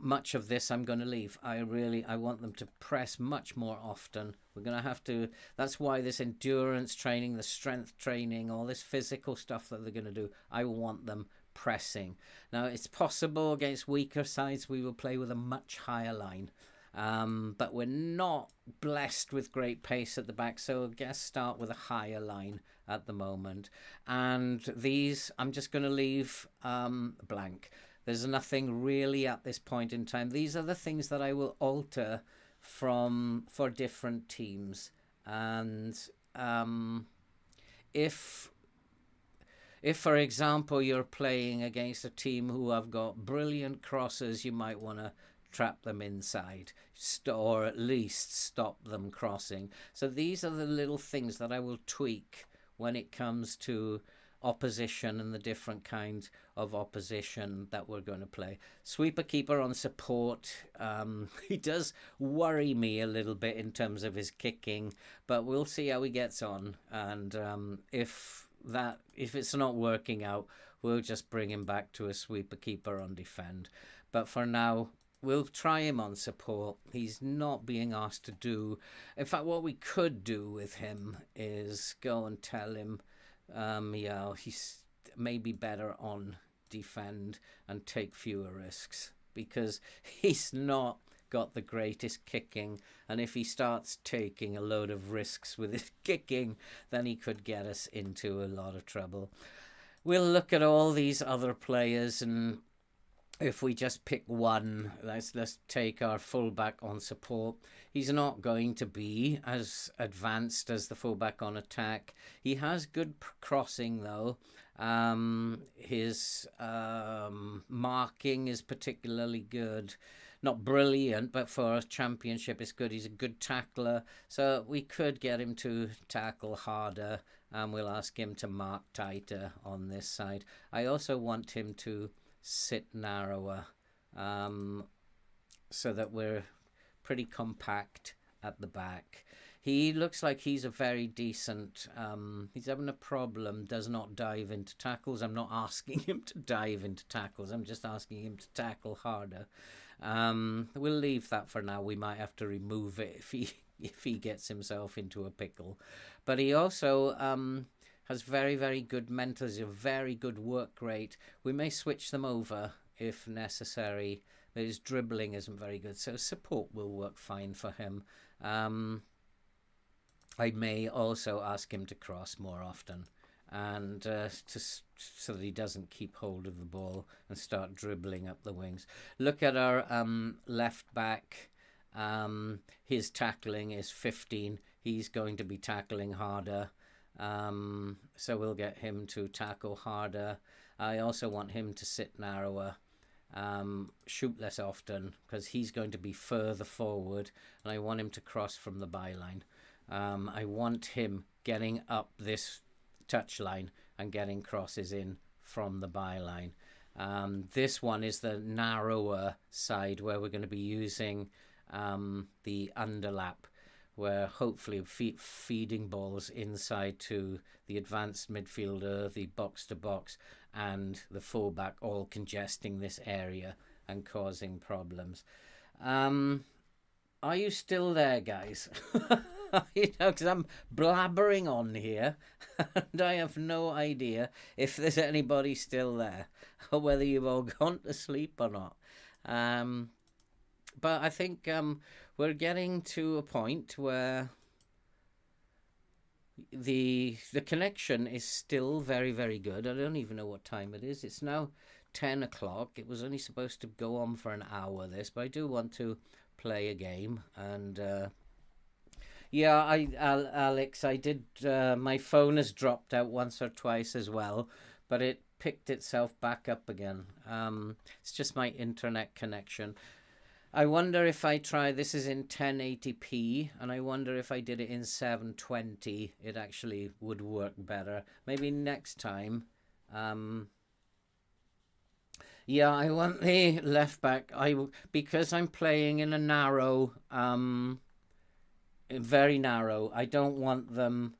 Much of this I'm going to leave. I want them to press much more often. We're going to have to, that's why this endurance training, the strength training, all this physical stuff that they're going to do, I want them pressing. Now, it's possible against weaker sides we will play with a much higher line, but we're not blessed with great pace at the back, so I guess start with a higher line at the moment. And these I'm just going to leave blank. There's nothing really at this point in time. These are the things that I will alter for different teams. And if, for example, you're playing against a team who have got brilliant crosses, you might want to trap them inside, or at least stop them crossing. So these are the little things that I will tweak when it comes to opposition and the different kinds of opposition that we're going to play. Sweeper keeper on support. He does worry me a little bit in terms of his kicking, but we'll see how he gets on. And if it's not working out, we'll just bring him back to a sweeper keeper on defend. But for now, we'll try him on support. He's not being asked to do. In fact, what we could do with him is go and tell him, he's maybe better on defend and take fewer risks, because he's not got the greatest kicking, and if he starts taking a load of risks with his kicking, then he could get us into a lot of trouble. We'll look at all these other players, and if we just pick one, let's take our fullback on support. He's not going to be as advanced as the fullback on attack. He has good crossing though. His marking is particularly good. Not brilliant, but for a championship it's good. He's a good tackler, so we could get him to tackle harder, and we'll ask him to mark tighter on this side. I also want him to sit narrower, so that we're pretty compact at the back. He looks like he's a very decent, he's having a problem, does not dive into tackles. I'm not asking him to dive into tackles, I'm just asking him to tackle harder. We'll leave that for now. We might have to remove it if he gets himself into a pickle. But he also has very, very good mentals, a very good work rate. We may switch them over if necessary, but his dribbling isn't very good, so support will work fine for him. I may also ask him to cross more often, and so that he doesn't keep hold of the ball and start dribbling up the wings. Look at our left back. His tackling is 15. He's going to be tackling harder, so we'll get him to tackle harder. I also want him to sit narrower, shoot less often, because he's going to be further forward, and I want him to cross from the byline. I want him getting up this touchline and getting crosses in from the byline. This one is the narrower side, where we're going to be using the underlap, where hopefully feeding balls inside to the advanced midfielder, the box-to-box, and the fullback, all congesting this area and causing problems. Are you still there, guys? Because I'm blabbering on here, and I have no idea if there's anybody still there, or whether you've all gone to sleep or not. But I think we're getting to a point where the connection is still very, very good. I don't even know what time it is. It's now 10 o'clock. It was only supposed to go on for an hour, this, but I do want to play a game. And yeah, Alex, I did. My phone has dropped out once or twice as well, but it picked itself back up again. It's just my internet connection. I wonder if I try, this is in 1080p, and I wonder if I did it in 720, it actually would work better. Maybe next time. Yeah, I want the left back. Because I'm playing in a narrow, very narrow, I don't want them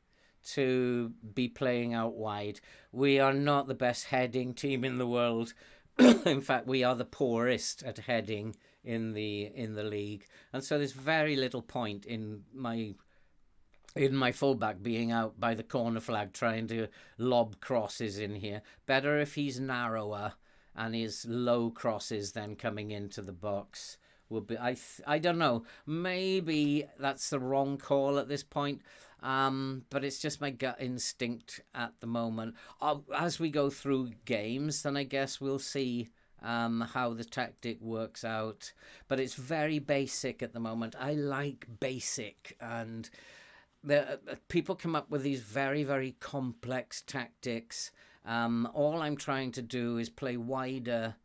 to be playing out wide. We are not the best heading team in the world. In fact, we are the poorest at heading in the league, and so there's very little point in my fullback being out by the corner flag trying to lob crosses in here. Better if he's narrower and his low crosses then coming into the box will be. I don't know, maybe that's the wrong call at this point, but it's just my gut instinct at the moment. As we go through games, then I guess we'll see how the tactic works out, but it's very basic at the moment. I like basic, and people come up with these very, very complex tactics. All I'm trying to do is play wider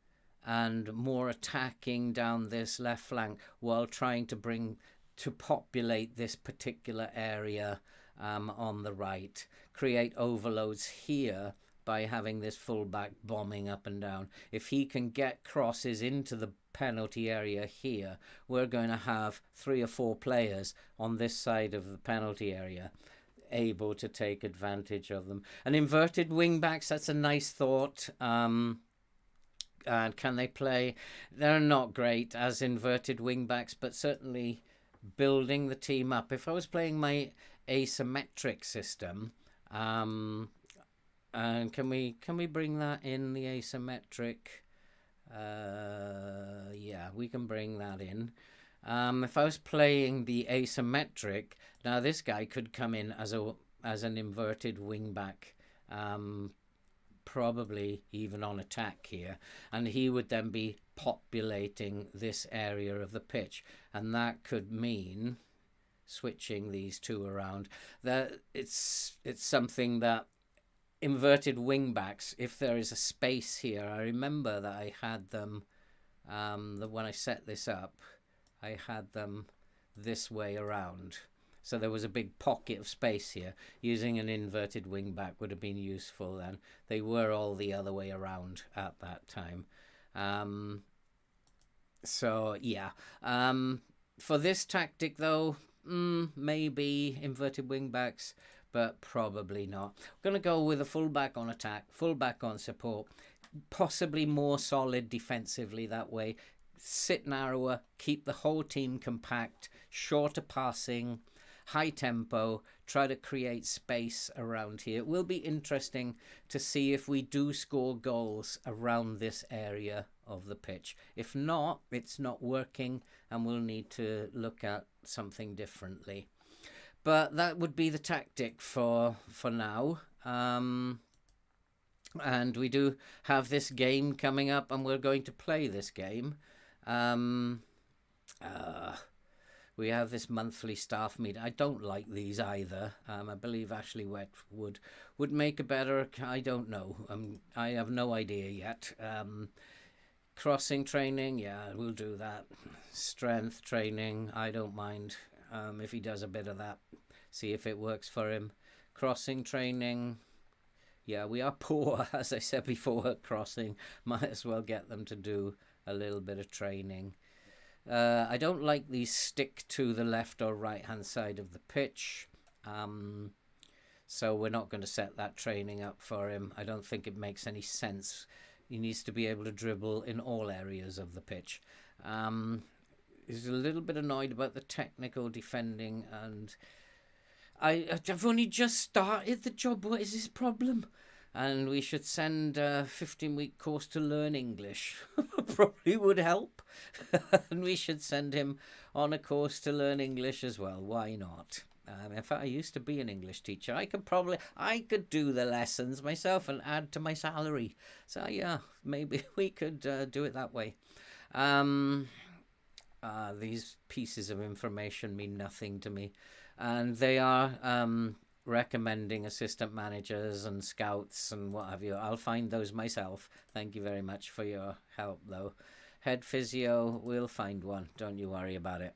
and more attacking down this left flank, while trying to populate this particular area on the right, create overloads here by having this fullback bombing up and down. If he can get crosses into the penalty area here, we're going to have 3 or 4 players on this side of the penalty area able to take advantage of them. And inverted wing backs, that's a nice thought. And can they play? They're not great as inverted wing backs, but certainly building the team up. If I was playing my asymmetric system, And can we bring that in the asymmetric? Yeah, we can bring that in. If I was playing the asymmetric, now this guy could come in as an inverted wingback, probably even on attack here, and he would then be populating this area of the pitch, and that could mean switching these two around. That it's something that inverted wingbacks, if there is a space here, I remember that I had them, that when I set this up, I had them this way around. So there was a big pocket of space here. Using an inverted wingback would have been useful then. They were all the other way around at that time. So yeah. For this tactic though, maybe inverted wingbacks, but probably not. I'm going to go with a fullback on attack, fullback on support, possibly more solid defensively that way. Sit narrower, keep the whole team compact, shorter passing, high tempo, try to create space around here. It will be interesting to see if we do score goals around this area of the pitch. If not, it's not working and we'll need to look at something differently. But that would be the tactic for now. And we do have this game coming up and we're going to play this game. We have this monthly staff meeting. I don't like these either. I believe Ashley Wetwood would make a better. I don't know. I have no idea yet. Crossing training, yeah, we'll do that. Strength training, I don't mind if he does a bit of that. See if it works for him. Crossing training, yeah, we are poor, as I said before, at crossing. Might as well get them to do a little bit of training. I don't like these stick to the left or right hand side of the pitch. So we're not going to set that training up for him. I don't think it makes any sense. He needs to be able to dribble in all areas of the pitch. He's a little bit annoyed about the technical defending, and I've only just started the job. What is his problem? And we should send a 15-week course to learn English. Probably would help. And we should send him on a course to learn English as well. Why not? In fact, I used to be an English teacher. I could do the lessons myself and add to my salary. So yeah, maybe we could do it that way. These pieces of information mean nothing to me. And they are recommending assistant managers and scouts and what have you. I'll find those myself. Thank you very much for your help, though. Head physio, we'll find one. Don't you worry about it.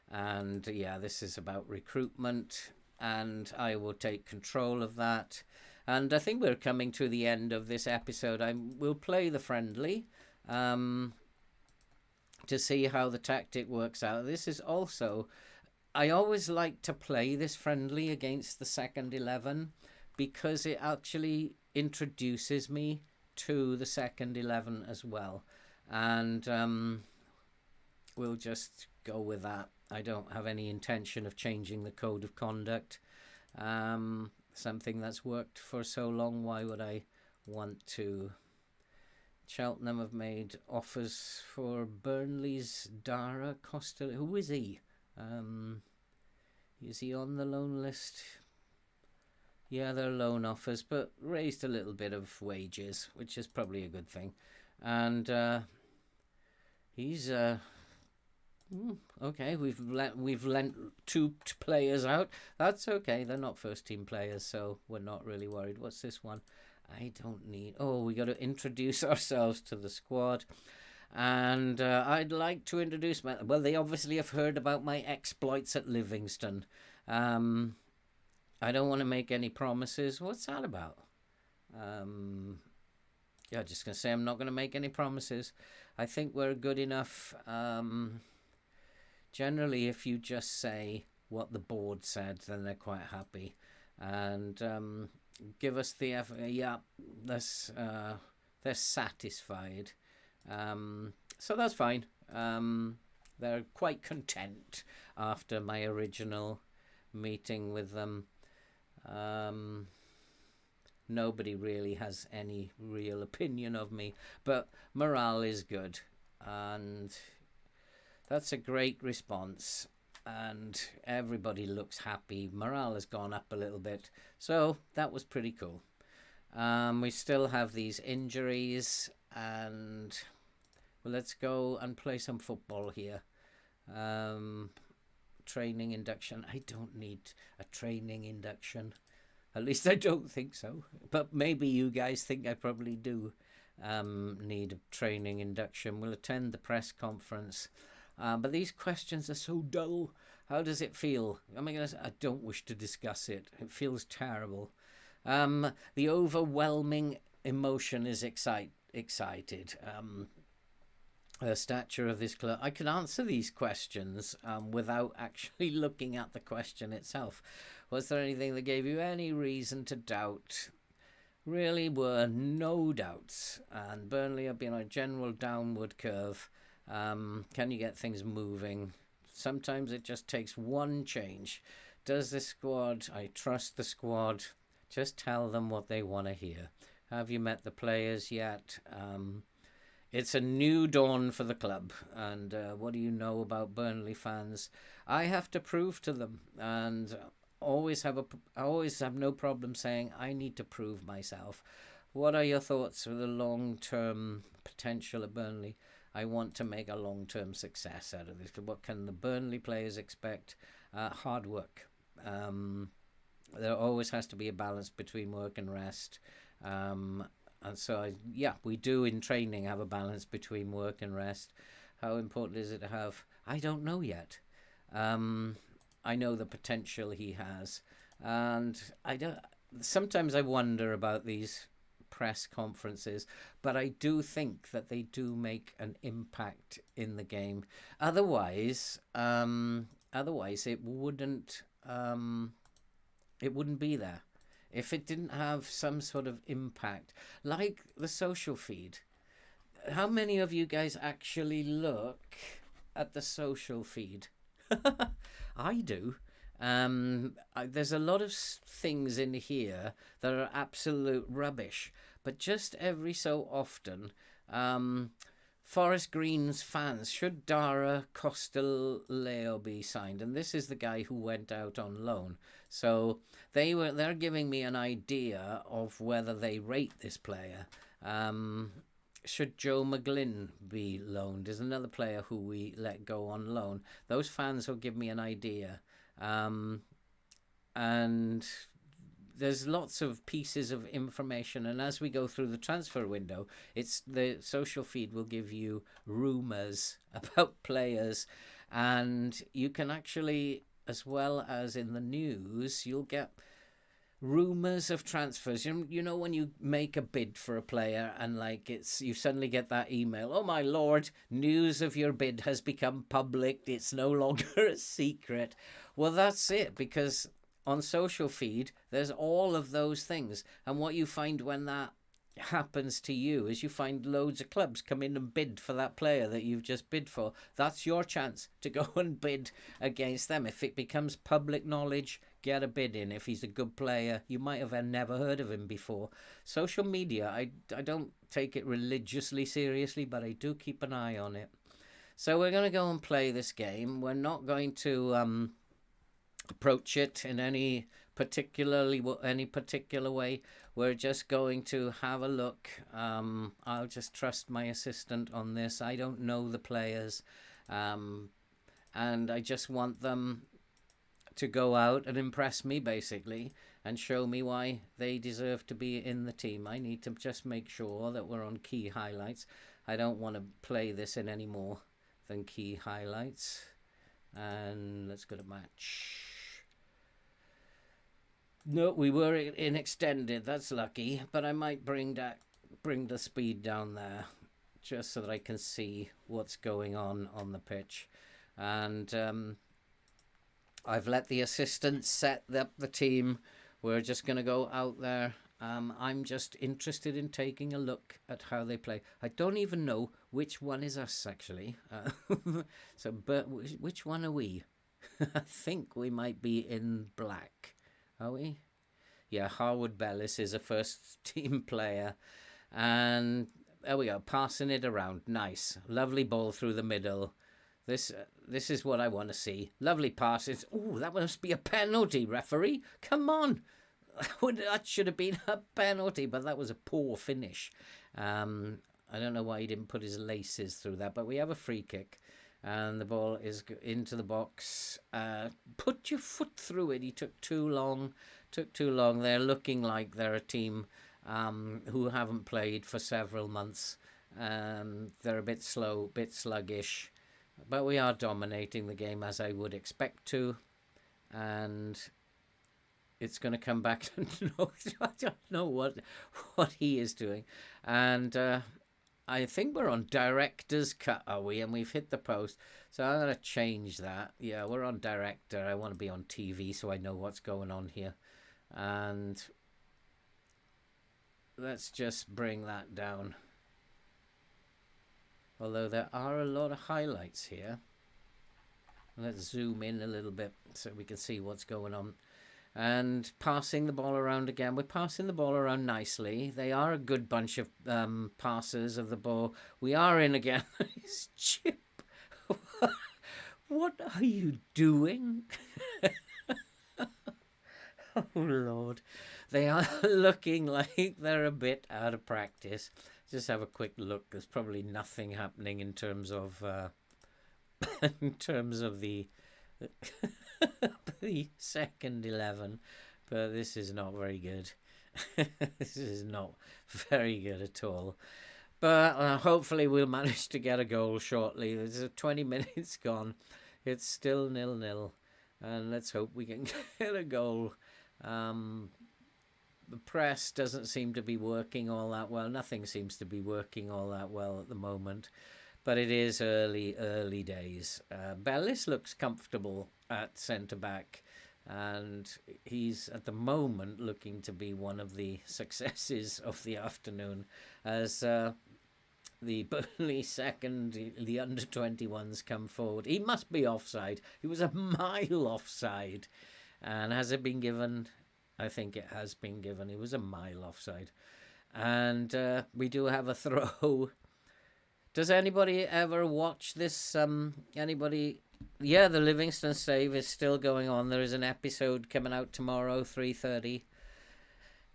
And yeah, this is about recruitment, and I will take control of that. And I think we're coming to the end of this episode. We'll play the friendly to see how the tactic works out. This is also, I always like to play this friendly against the second 11 because it actually introduces me to the second 11 as well. And we'll just go with that. I don't have any intention of changing the code of conduct. Something that's worked for so long, why would I want to? Cheltenham have made offers for Burnley's Dara Costa. Who is he? Is he on the loan list? Yeah, they're loan offers, but raised a little bit of wages, which is probably a good thing. And he's okay. We've lent two players out. That's okay. They're not first team players, so we're not really worried. What's this one? I don't need. Oh, we got to introduce ourselves to the squad. And I'd like to introduce well, they obviously have heard about my exploits at Livingston. I don't want to make any promises. What's that about? Yeah, just going to say I'm not going to make any promises. I think we're good enough. Generally, if you just say what the board said, then they're quite happy. And give us the yeah, they're satisfied. So that's fine. They're quite content after my original meeting with them. nobody really has any real opinion of me, but morale is good, and that's a great response. And everybody looks happy. Morale has gone up a little bit, so that was pretty cool. We still have these injuries, and well, let's go and play some football here. Um, Training induction. I don't need a training induction. At least I don't think so. But maybe you guys think I probably do need a training induction. We'll attend the press conference. But these questions are so dull. How does it feel? I mean, I don't wish to discuss it. It feels terrible. The overwhelming emotion is excited. The stature of this club. I can answer these questions without actually looking at the question itself. Was there anything that gave you any reason to doubt? Really were no doubts. And Burnley have been on a general downward curve. Can you get things moving? Sometimes it just takes one change. Does the squad, I trust the squad, just tell them what they want to hear. Have you met the players yet? It's a new dawn for the club. And what do you know about Burnley fans? I have to prove to them. And I always have no problem saying I need to prove myself. What are your thoughts for the long-term potential of Burnley? I want to make a long-term success out of this. What can the Burnley players expect? Hard work. There always has to be a balance between work and rest. And so, we do in training have a balance between work and rest. How important is it to have? I don't know yet. I know the potential he has. And sometimes I wonder about these press conferences, but I do think that they do make an impact in the game. Otherwise it wouldn't be there if it didn't have some sort of impact, like the social feed. How many of you guys actually look at the social feed? I do. There's a lot of things in here that are absolute rubbish, but just every so often, Forest Green's fans, should Dara Costaleo be signed? And this is the guy who went out on loan. So they're giving me an idea of whether they rate this player. Should Joe McGlynn be loaned? Is another player who we let go on loan. Those fans will give me an idea. And there's lots of pieces of information, and as we go through the transfer window, the social feed will give you rumours about players, and you can actually, as well as in the news, you'll get rumours of transfers. You know when you make a bid for a player and you suddenly get that email, oh my lord, news of your bid has become public, it's no longer a secret. Well, that's it, because on social feed there's all of those things, and what you find when that happens to you is you find loads of clubs come in and bid for that player that you've just bid for. That's your chance to go and bid against them. If it becomes public knowledge, get a bid in. If he's a good player, you might have never heard of him before. Social media, I don't take it religiously seriously, but I do keep an eye on it. So we're going to go and play this game. We're not going to approach it in any particular way. We're just going to have a look. I'll just trust my assistant on this. I don't know the players, and I just want them to go out and impress me, basically, and show me why they deserve to be in the team. I need to just make sure that we're on key highlights. I don't want to play this in any more than key highlights. And let's go to match. No, we were in extended. That's lucky, but I might bring the speed down there just so that I can see what's going on the pitch. And I've let the assistants set up the team. We're just going to go out there. I'm just interested in taking a look at how they play. I don't even know which one is us, actually. But which one are we? I think we might be in black. Are we? Yeah, Harwood Bellis is a first team player. And there we go, passing it around. Nice. Lovely ball through the middle. This is what I want to see. Lovely passes. Oh, that must be a penalty, referee. Come on. That should have been a penalty, but that was a poor finish. I don't know why he didn't put his laces through that, but we have a free kick. And the ball is into the box. Put your foot through it. He took too long. They're looking like they're a team who haven't played for several months. They're a bit slow, bit sluggish. But we are dominating the game as I would expect to. And it's going to come back to I don't know what he is doing. And I think we're on director's cut, are we? And we've hit the post. So I'm going to change that. Yeah, we're on director. I want to be on TV so I know what's going on here. And let's just bring that down. Although there are a lot of highlights here. Let's zoom in a little bit so we can see what's going on. And passing the ball around again. We're passing the ball around nicely. They are a good bunch of passers of the ball. We are in again. It's Chip. What are you doing? Oh, Lord. They are looking like they're a bit out of practice. Just have a quick look. There's probably nothing happening in terms of the the second 11, but this is not very good. This is not very good at all. But hopefully we'll manage to get a goal shortly. There's 20 minutes gone. It's still 0-0, and let's hope we can get a goal. The press doesn't seem to be working all that well. Nothing seems to be working all that well at the moment. But it is early days. Bellis looks comfortable at centre-back. And he's, at the moment, looking to be one of the successes of the afternoon. As the Burnley second, the under-21s come forward. He must be offside. He was a mile offside. And has it been given? I think it has been given. It was a mile offside. And we do have a throw. Does anybody ever watch this? Anybody? Yeah, the Livingston save is still going on. There is an episode coming out tomorrow, 3:30.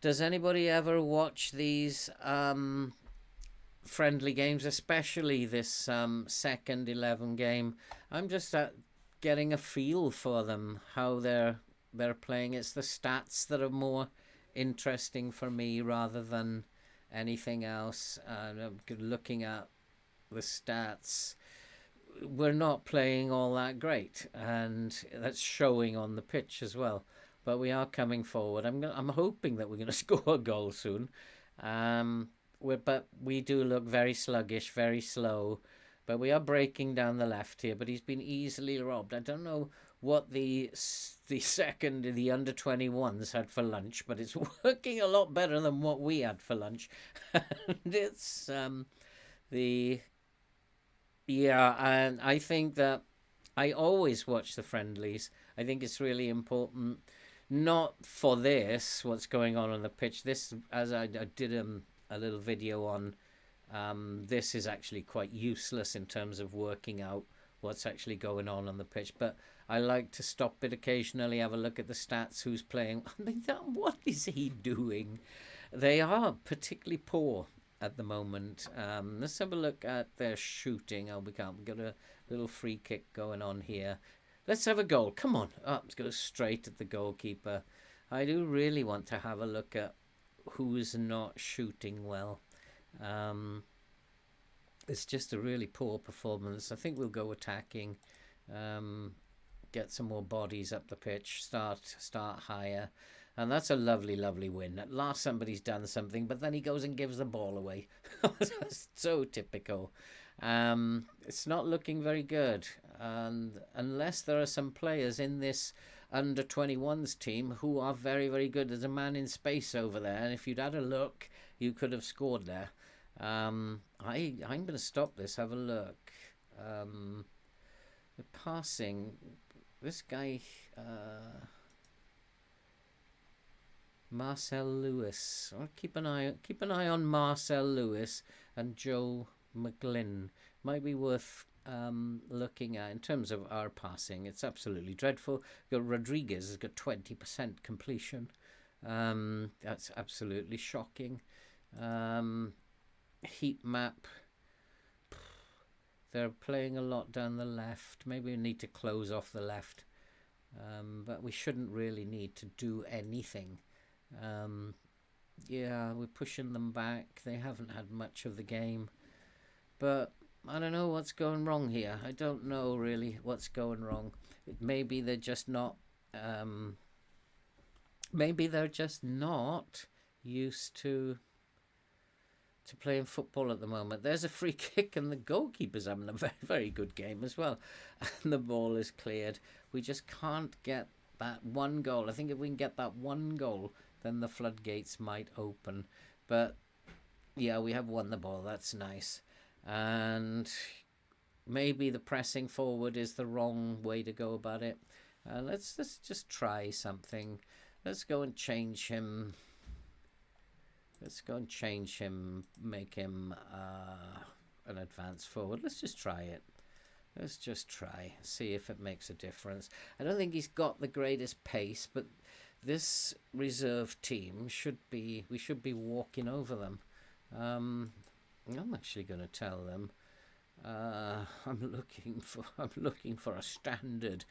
Does anybody ever watch these friendly games, especially this second 11 game? I'm just getting a feel for them, how they're playing. It's the stats that are more interesting for me rather than anything else. I'm looking at the stats. We're not playing all that great, and that's showing on the pitch as well. But we are coming forward. I'm hoping that we're going to score a goal soon. But we do look very sluggish, very slow. But we are breaking down the left here. But he's been easily robbed. I don't know what the under-21s had for lunch, but it's working a lot better than what we had for lunch. And it's yeah, and I think that I always watch the friendlies. I think it's really important, not for this, what's going on the pitch. This, as I did a little video on, this is actually quite useless in terms of working out what's actually going on the pitch. But I like to stop it occasionally, have a look at the stats, who's playing. I mean, what is he doing? They are particularly poor at the moment. Let's have a look at their shooting. Oh, we can't. We've got a little free kick going on here. Let's have a goal. Come on. Oh, let's go straight at the goalkeeper. I do really want to have a look at who's not shooting well. It's just a really poor performance. I think we'll go attacking. Get some more bodies up the pitch. Start higher. And that's a lovely, lovely win. At last somebody's done something, but then he goes and gives the ball away. So typical. It's not looking very good. And unless there are some players in this under-21s team who are very, very good. There's a man in space over there, and if you'd had a look, you could have scored there. I'm going to stop this. Have a look. The passing. This guy... Marcel Lewis. I'll keep an eye on Marcel Lewis and Joe McGlynn. Might be worth looking at in terms of our passing. It's absolutely dreadful. Rodriguez has got 20% completion. That's absolutely shocking. Heat map. They're playing a lot down the left. Maybe we need to close off the left. But we shouldn't really need to do anything. Yeah, we're pushing them back. They haven't had much of the game. But I don't know what's going wrong here. I don't know really what's going wrong. Maybe they're just not... maybe they're just not used to playing football at the moment. There's a free kick and the goalkeeper's having a very, very good game as well. And the ball is cleared. We just can't get that one goal. I think if we can get that one goal, then the floodgates might open. But yeah, we have won the ball. That's nice. And maybe the pressing forward is the wrong way to go about it. Let's just try something. Let's go and change him. Let's go and change him, make him an advance forward. Let's just try it. Let's just try, see if it makes a difference. I don't think he's got the greatest pace, but this reserve team we should be walking over them. I'm actually going to tell them. I'm looking for a standard.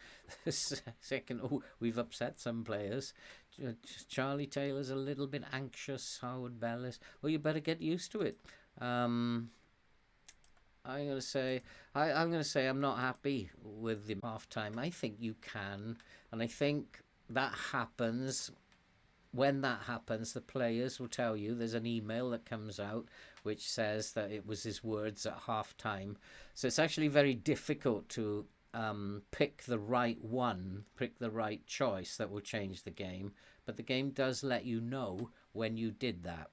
Second, we've upset some players. Charlie Taylor's a little bit anxious. Howard Bell is. Well, you better get used to it. I'm gonna say I'm not happy with the halftime. I think you can, and I think that happens. When that happens, the players will tell you. There's an email that comes out which says that it was his words at half time. So it's actually very difficult to pick the right choice that will change the game. But the game does let you know when you did that.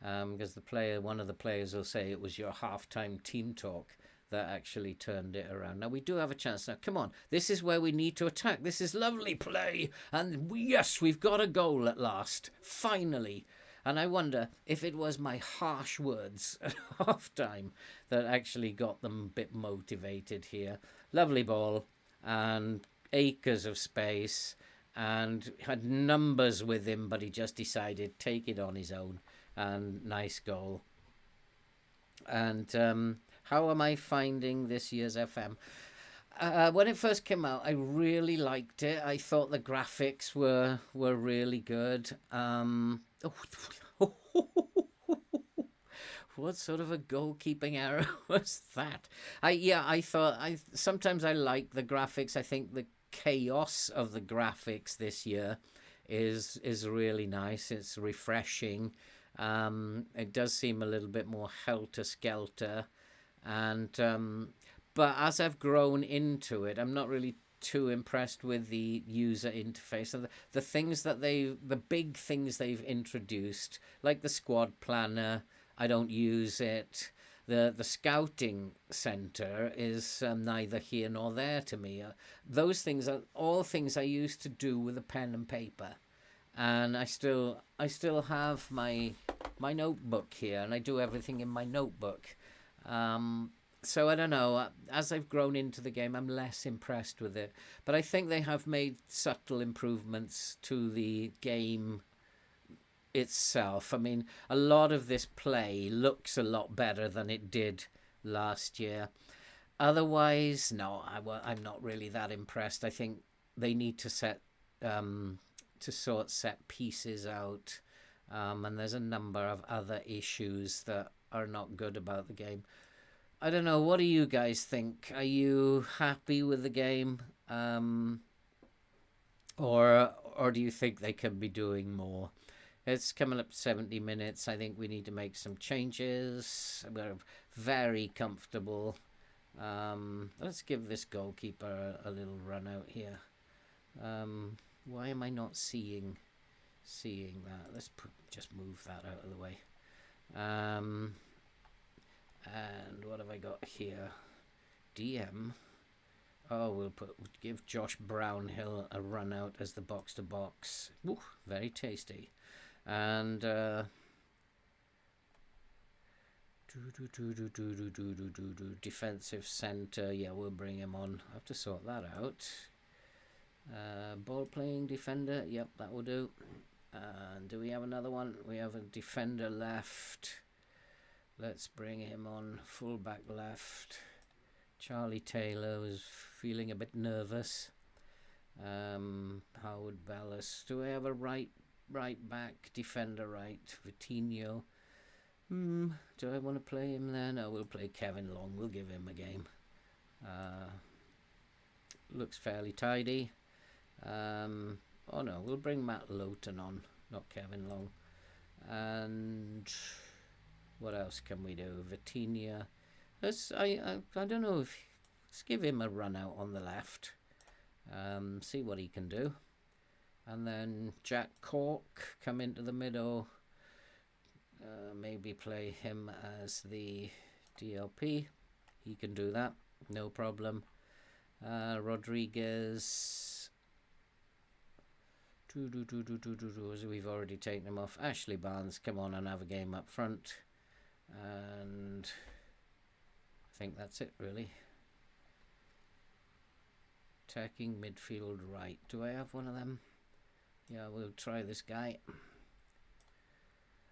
Because one of the players will say it was your halftime team talk that actually turned it around. Now we do have a chance. Now come on, this is where we need to attack. This is lovely play, and yes, we've got a goal at last, finally. And I wonder if it was my harsh words at half time that actually got them a bit motivated here. Lovely ball and acres of space, and had numbers with him, but he just decided take it on his own. And nice goal. And how am I finding this year's FM? When it first came out, I really liked it. I thought the graphics were really good. What sort of a goalkeeping error was that? Sometimes I like the graphics. I think the chaos of the graphics this year is really nice. It's refreshing. It does seem a little bit more helter-skelter. And but as I've grown into it, I'm not really too impressed with the user interface and the big things they've introduced, like the squad planner. I don't use it. The scouting center is neither here nor there to me. Those things are all things I used to do with a pen and paper, and I still have my notebook here, and I do everything in my notebook. So I don't know. As I've grown into the game, I'm less impressed with it. But I think they have made subtle improvements to the game itself. I mean, a lot of this play looks a lot better than it did last year. Otherwise, no, I'm not really that impressed. I think they need to sort set pieces out. And there's a number of other issues that are not good about the game. I don't know. What do you guys think? Are you happy with the game? Or do you think they can be doing more? It's coming up 70 minutes. I think we need to make some changes. We're very comfortable. Let's give this goalkeeper a little run out here. Why am I not seeing that? Let's just move that out of the way. And what have I got here? DM. Oh, we'll give Josh Brownhill a run out as the box to box. Ooh, very tasty. And defensive centre, yeah, we'll bring him on. I have to sort that out. Ball playing defender, yep, that will do. And do we have another one? We have a defender left. Let's bring him on. Fullback left. Charlie Taylor was feeling a bit nervous. Howard Bellis. Do we have a right back? Defender right. Vitinho. Do I want to play him there? No, we'll play Kevin Long. We'll give him a game. Looks fairly tidy. Oh no, we'll bring Matt Lowton on, not Kevin Long. And what else can we do? Vitinha. I don't know if... Let's give him a run out on the left. See what he can do. And then Jack Cork come into the middle. Maybe play him as the DLP. He can do that, no problem. Rodriguez. We've already taken him off. Ashley Barnes, come on and have a game up front. And I think that's it, really. Attacking midfield right. Do I have one of them? Yeah, we'll try this guy.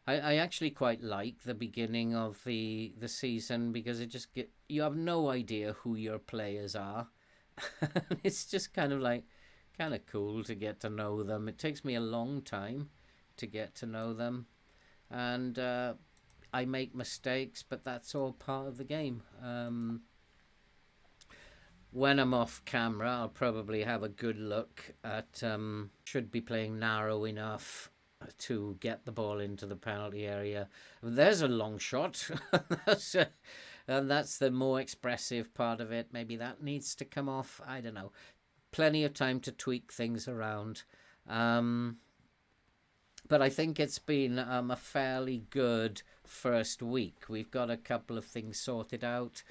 I actually quite like the beginning of the season because it just you have no idea who your players are. It's just kind of cool to get to know them. It takes me a long time to get to know them, and I make mistakes, but that's all part of the game. When I'm off camera, I'll probably have a good look at should be playing narrow enough to get the ball into the penalty area. There's a long shot. And that's the more expressive part of it. Maybe that needs to come off. I don't know. Plenty of time to tweak things around. But I think it's been a fairly good first week. We've got a couple of things sorted out.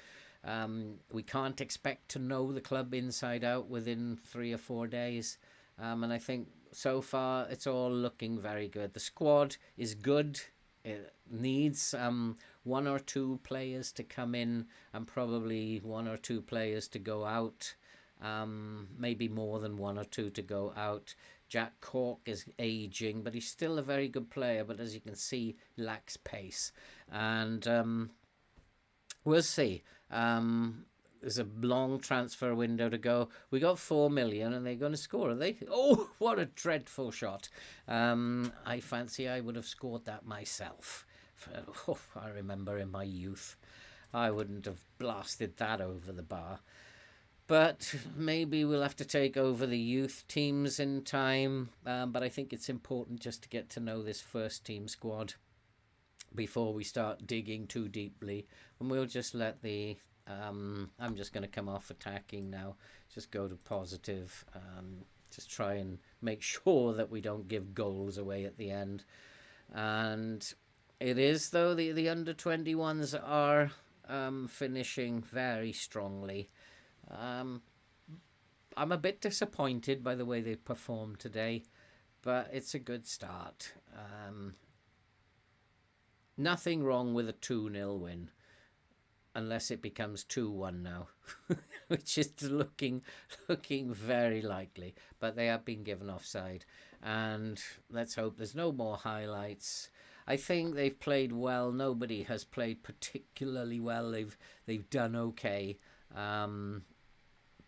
We can't expect to know the club inside out within 3 or 4 days. And I think so far it's all looking very good. The squad is good. It needs 1 or 2 players to come in and probably 1 or 2 players to go out. Maybe more than 1 or 2 to go out. Jack Cork is aging, but he's still a very good player, but as you can see, lacks pace. And we'll see. There's a long transfer window to go. We got 4 million and they're going to score, are they? Oh, what a dreadful shot. I fancy I would have scored that myself. I remember in my youth, I wouldn't have blasted that over the bar. But maybe we'll have to take over the youth teams in time. But I think it's important just to get to know this first team squad before we start digging too deeply. And we'll just let the... I'm just going to come off attacking now. Just go to positive. Just try and make sure that we don't give goals away at the end. And it is, though, the under-21s are finishing very strongly. I'm a bit disappointed by the way they performed today, but it's a good start. Nothing wrong with a 2-0 win, unless it becomes 2-1 now, which is looking very likely. But they have been given offside, and let's hope there's no more highlights. I think they've played well. Nobody has played particularly well. They've done okay.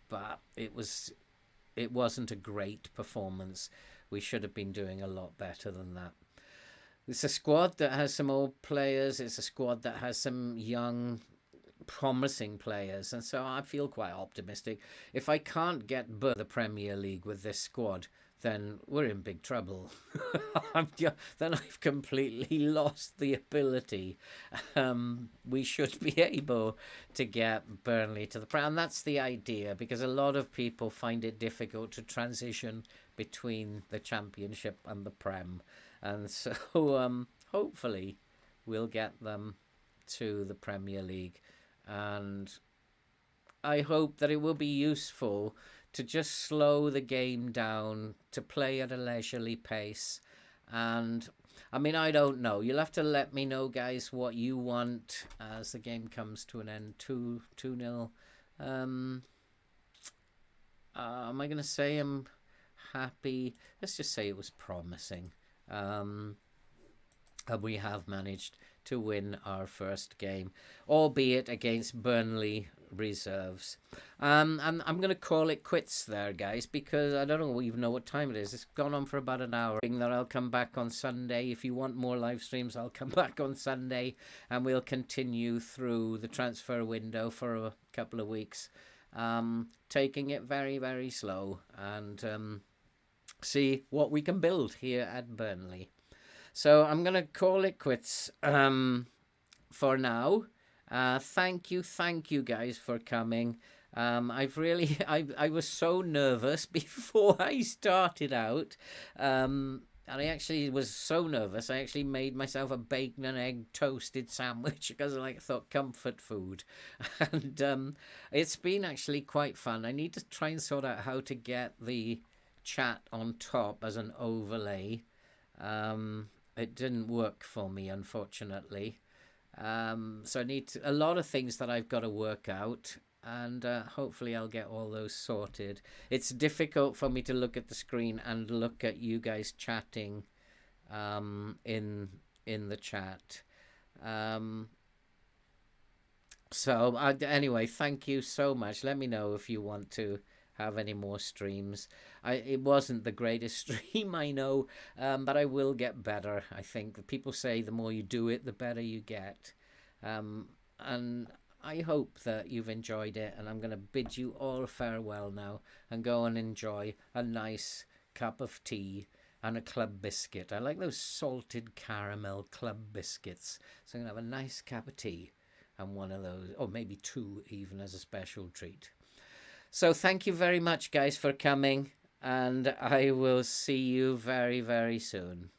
But it wasn't a great performance. We should have been doing a lot better than that. It's a squad that has some old players. It's a squad that has some young, promising players. And so I feel quite optimistic. If I can't get the Premier League with this squad, then we're in big trouble. Then I've completely lost the ability. We should be able to get Burnley to the Prem. And that's the idea, because a lot of people find it difficult to transition between the Championship and the Prem. And so hopefully we'll get them to the Premier League. And I hope that it will be useful to just slow the game down, to play at a leisurely pace. And I mean, I don't know. You'll have to let me know, guys, what you want as the game comes to an end. 2-0. Um, am I going to say I'm happy? Let's just say it was promising. And we have managed to win our first game, albeit against Burnley reserves. And I'm going to call it quits there, guys, because I don't even know what time it is. It's gone on for about an hour. That I'll come back on Sunday. If you want more live streams, I'll come back on Sunday, and we'll continue through the transfer window for a couple of weeks, taking it very, very slow, and see what we can build here at Burnley. So I'm going to call it quits for now. Thank you guys for coming. I was so nervous before I started out. And I actually was so nervous, I actually made myself a bacon and egg toasted sandwich because I thought comfort food. And it's been actually quite fun. I need to try and sort out how to get the chat on top as an overlay. It didn't work for me, unfortunately. So I need a lot of things that I've got to work out, and hopefully I'll get all those sorted. It's difficult for me to look at the screen and look at you guys chatting in the chat. Anyway, thank you so much. Let me know if you want to have any more streams. It wasn't the greatest stream, I know, but I will get better. I think people say the more you do it, the better you get. And I hope that you've enjoyed it, and I'm going to bid you all farewell now and go and enjoy a nice cup of tea and a club biscuit. I like those salted caramel club biscuits. So I'm going to have a nice cup of tea and one of those, or maybe two even, as a special treat. So thank you very much, guys, for coming, and I will see you very, very soon.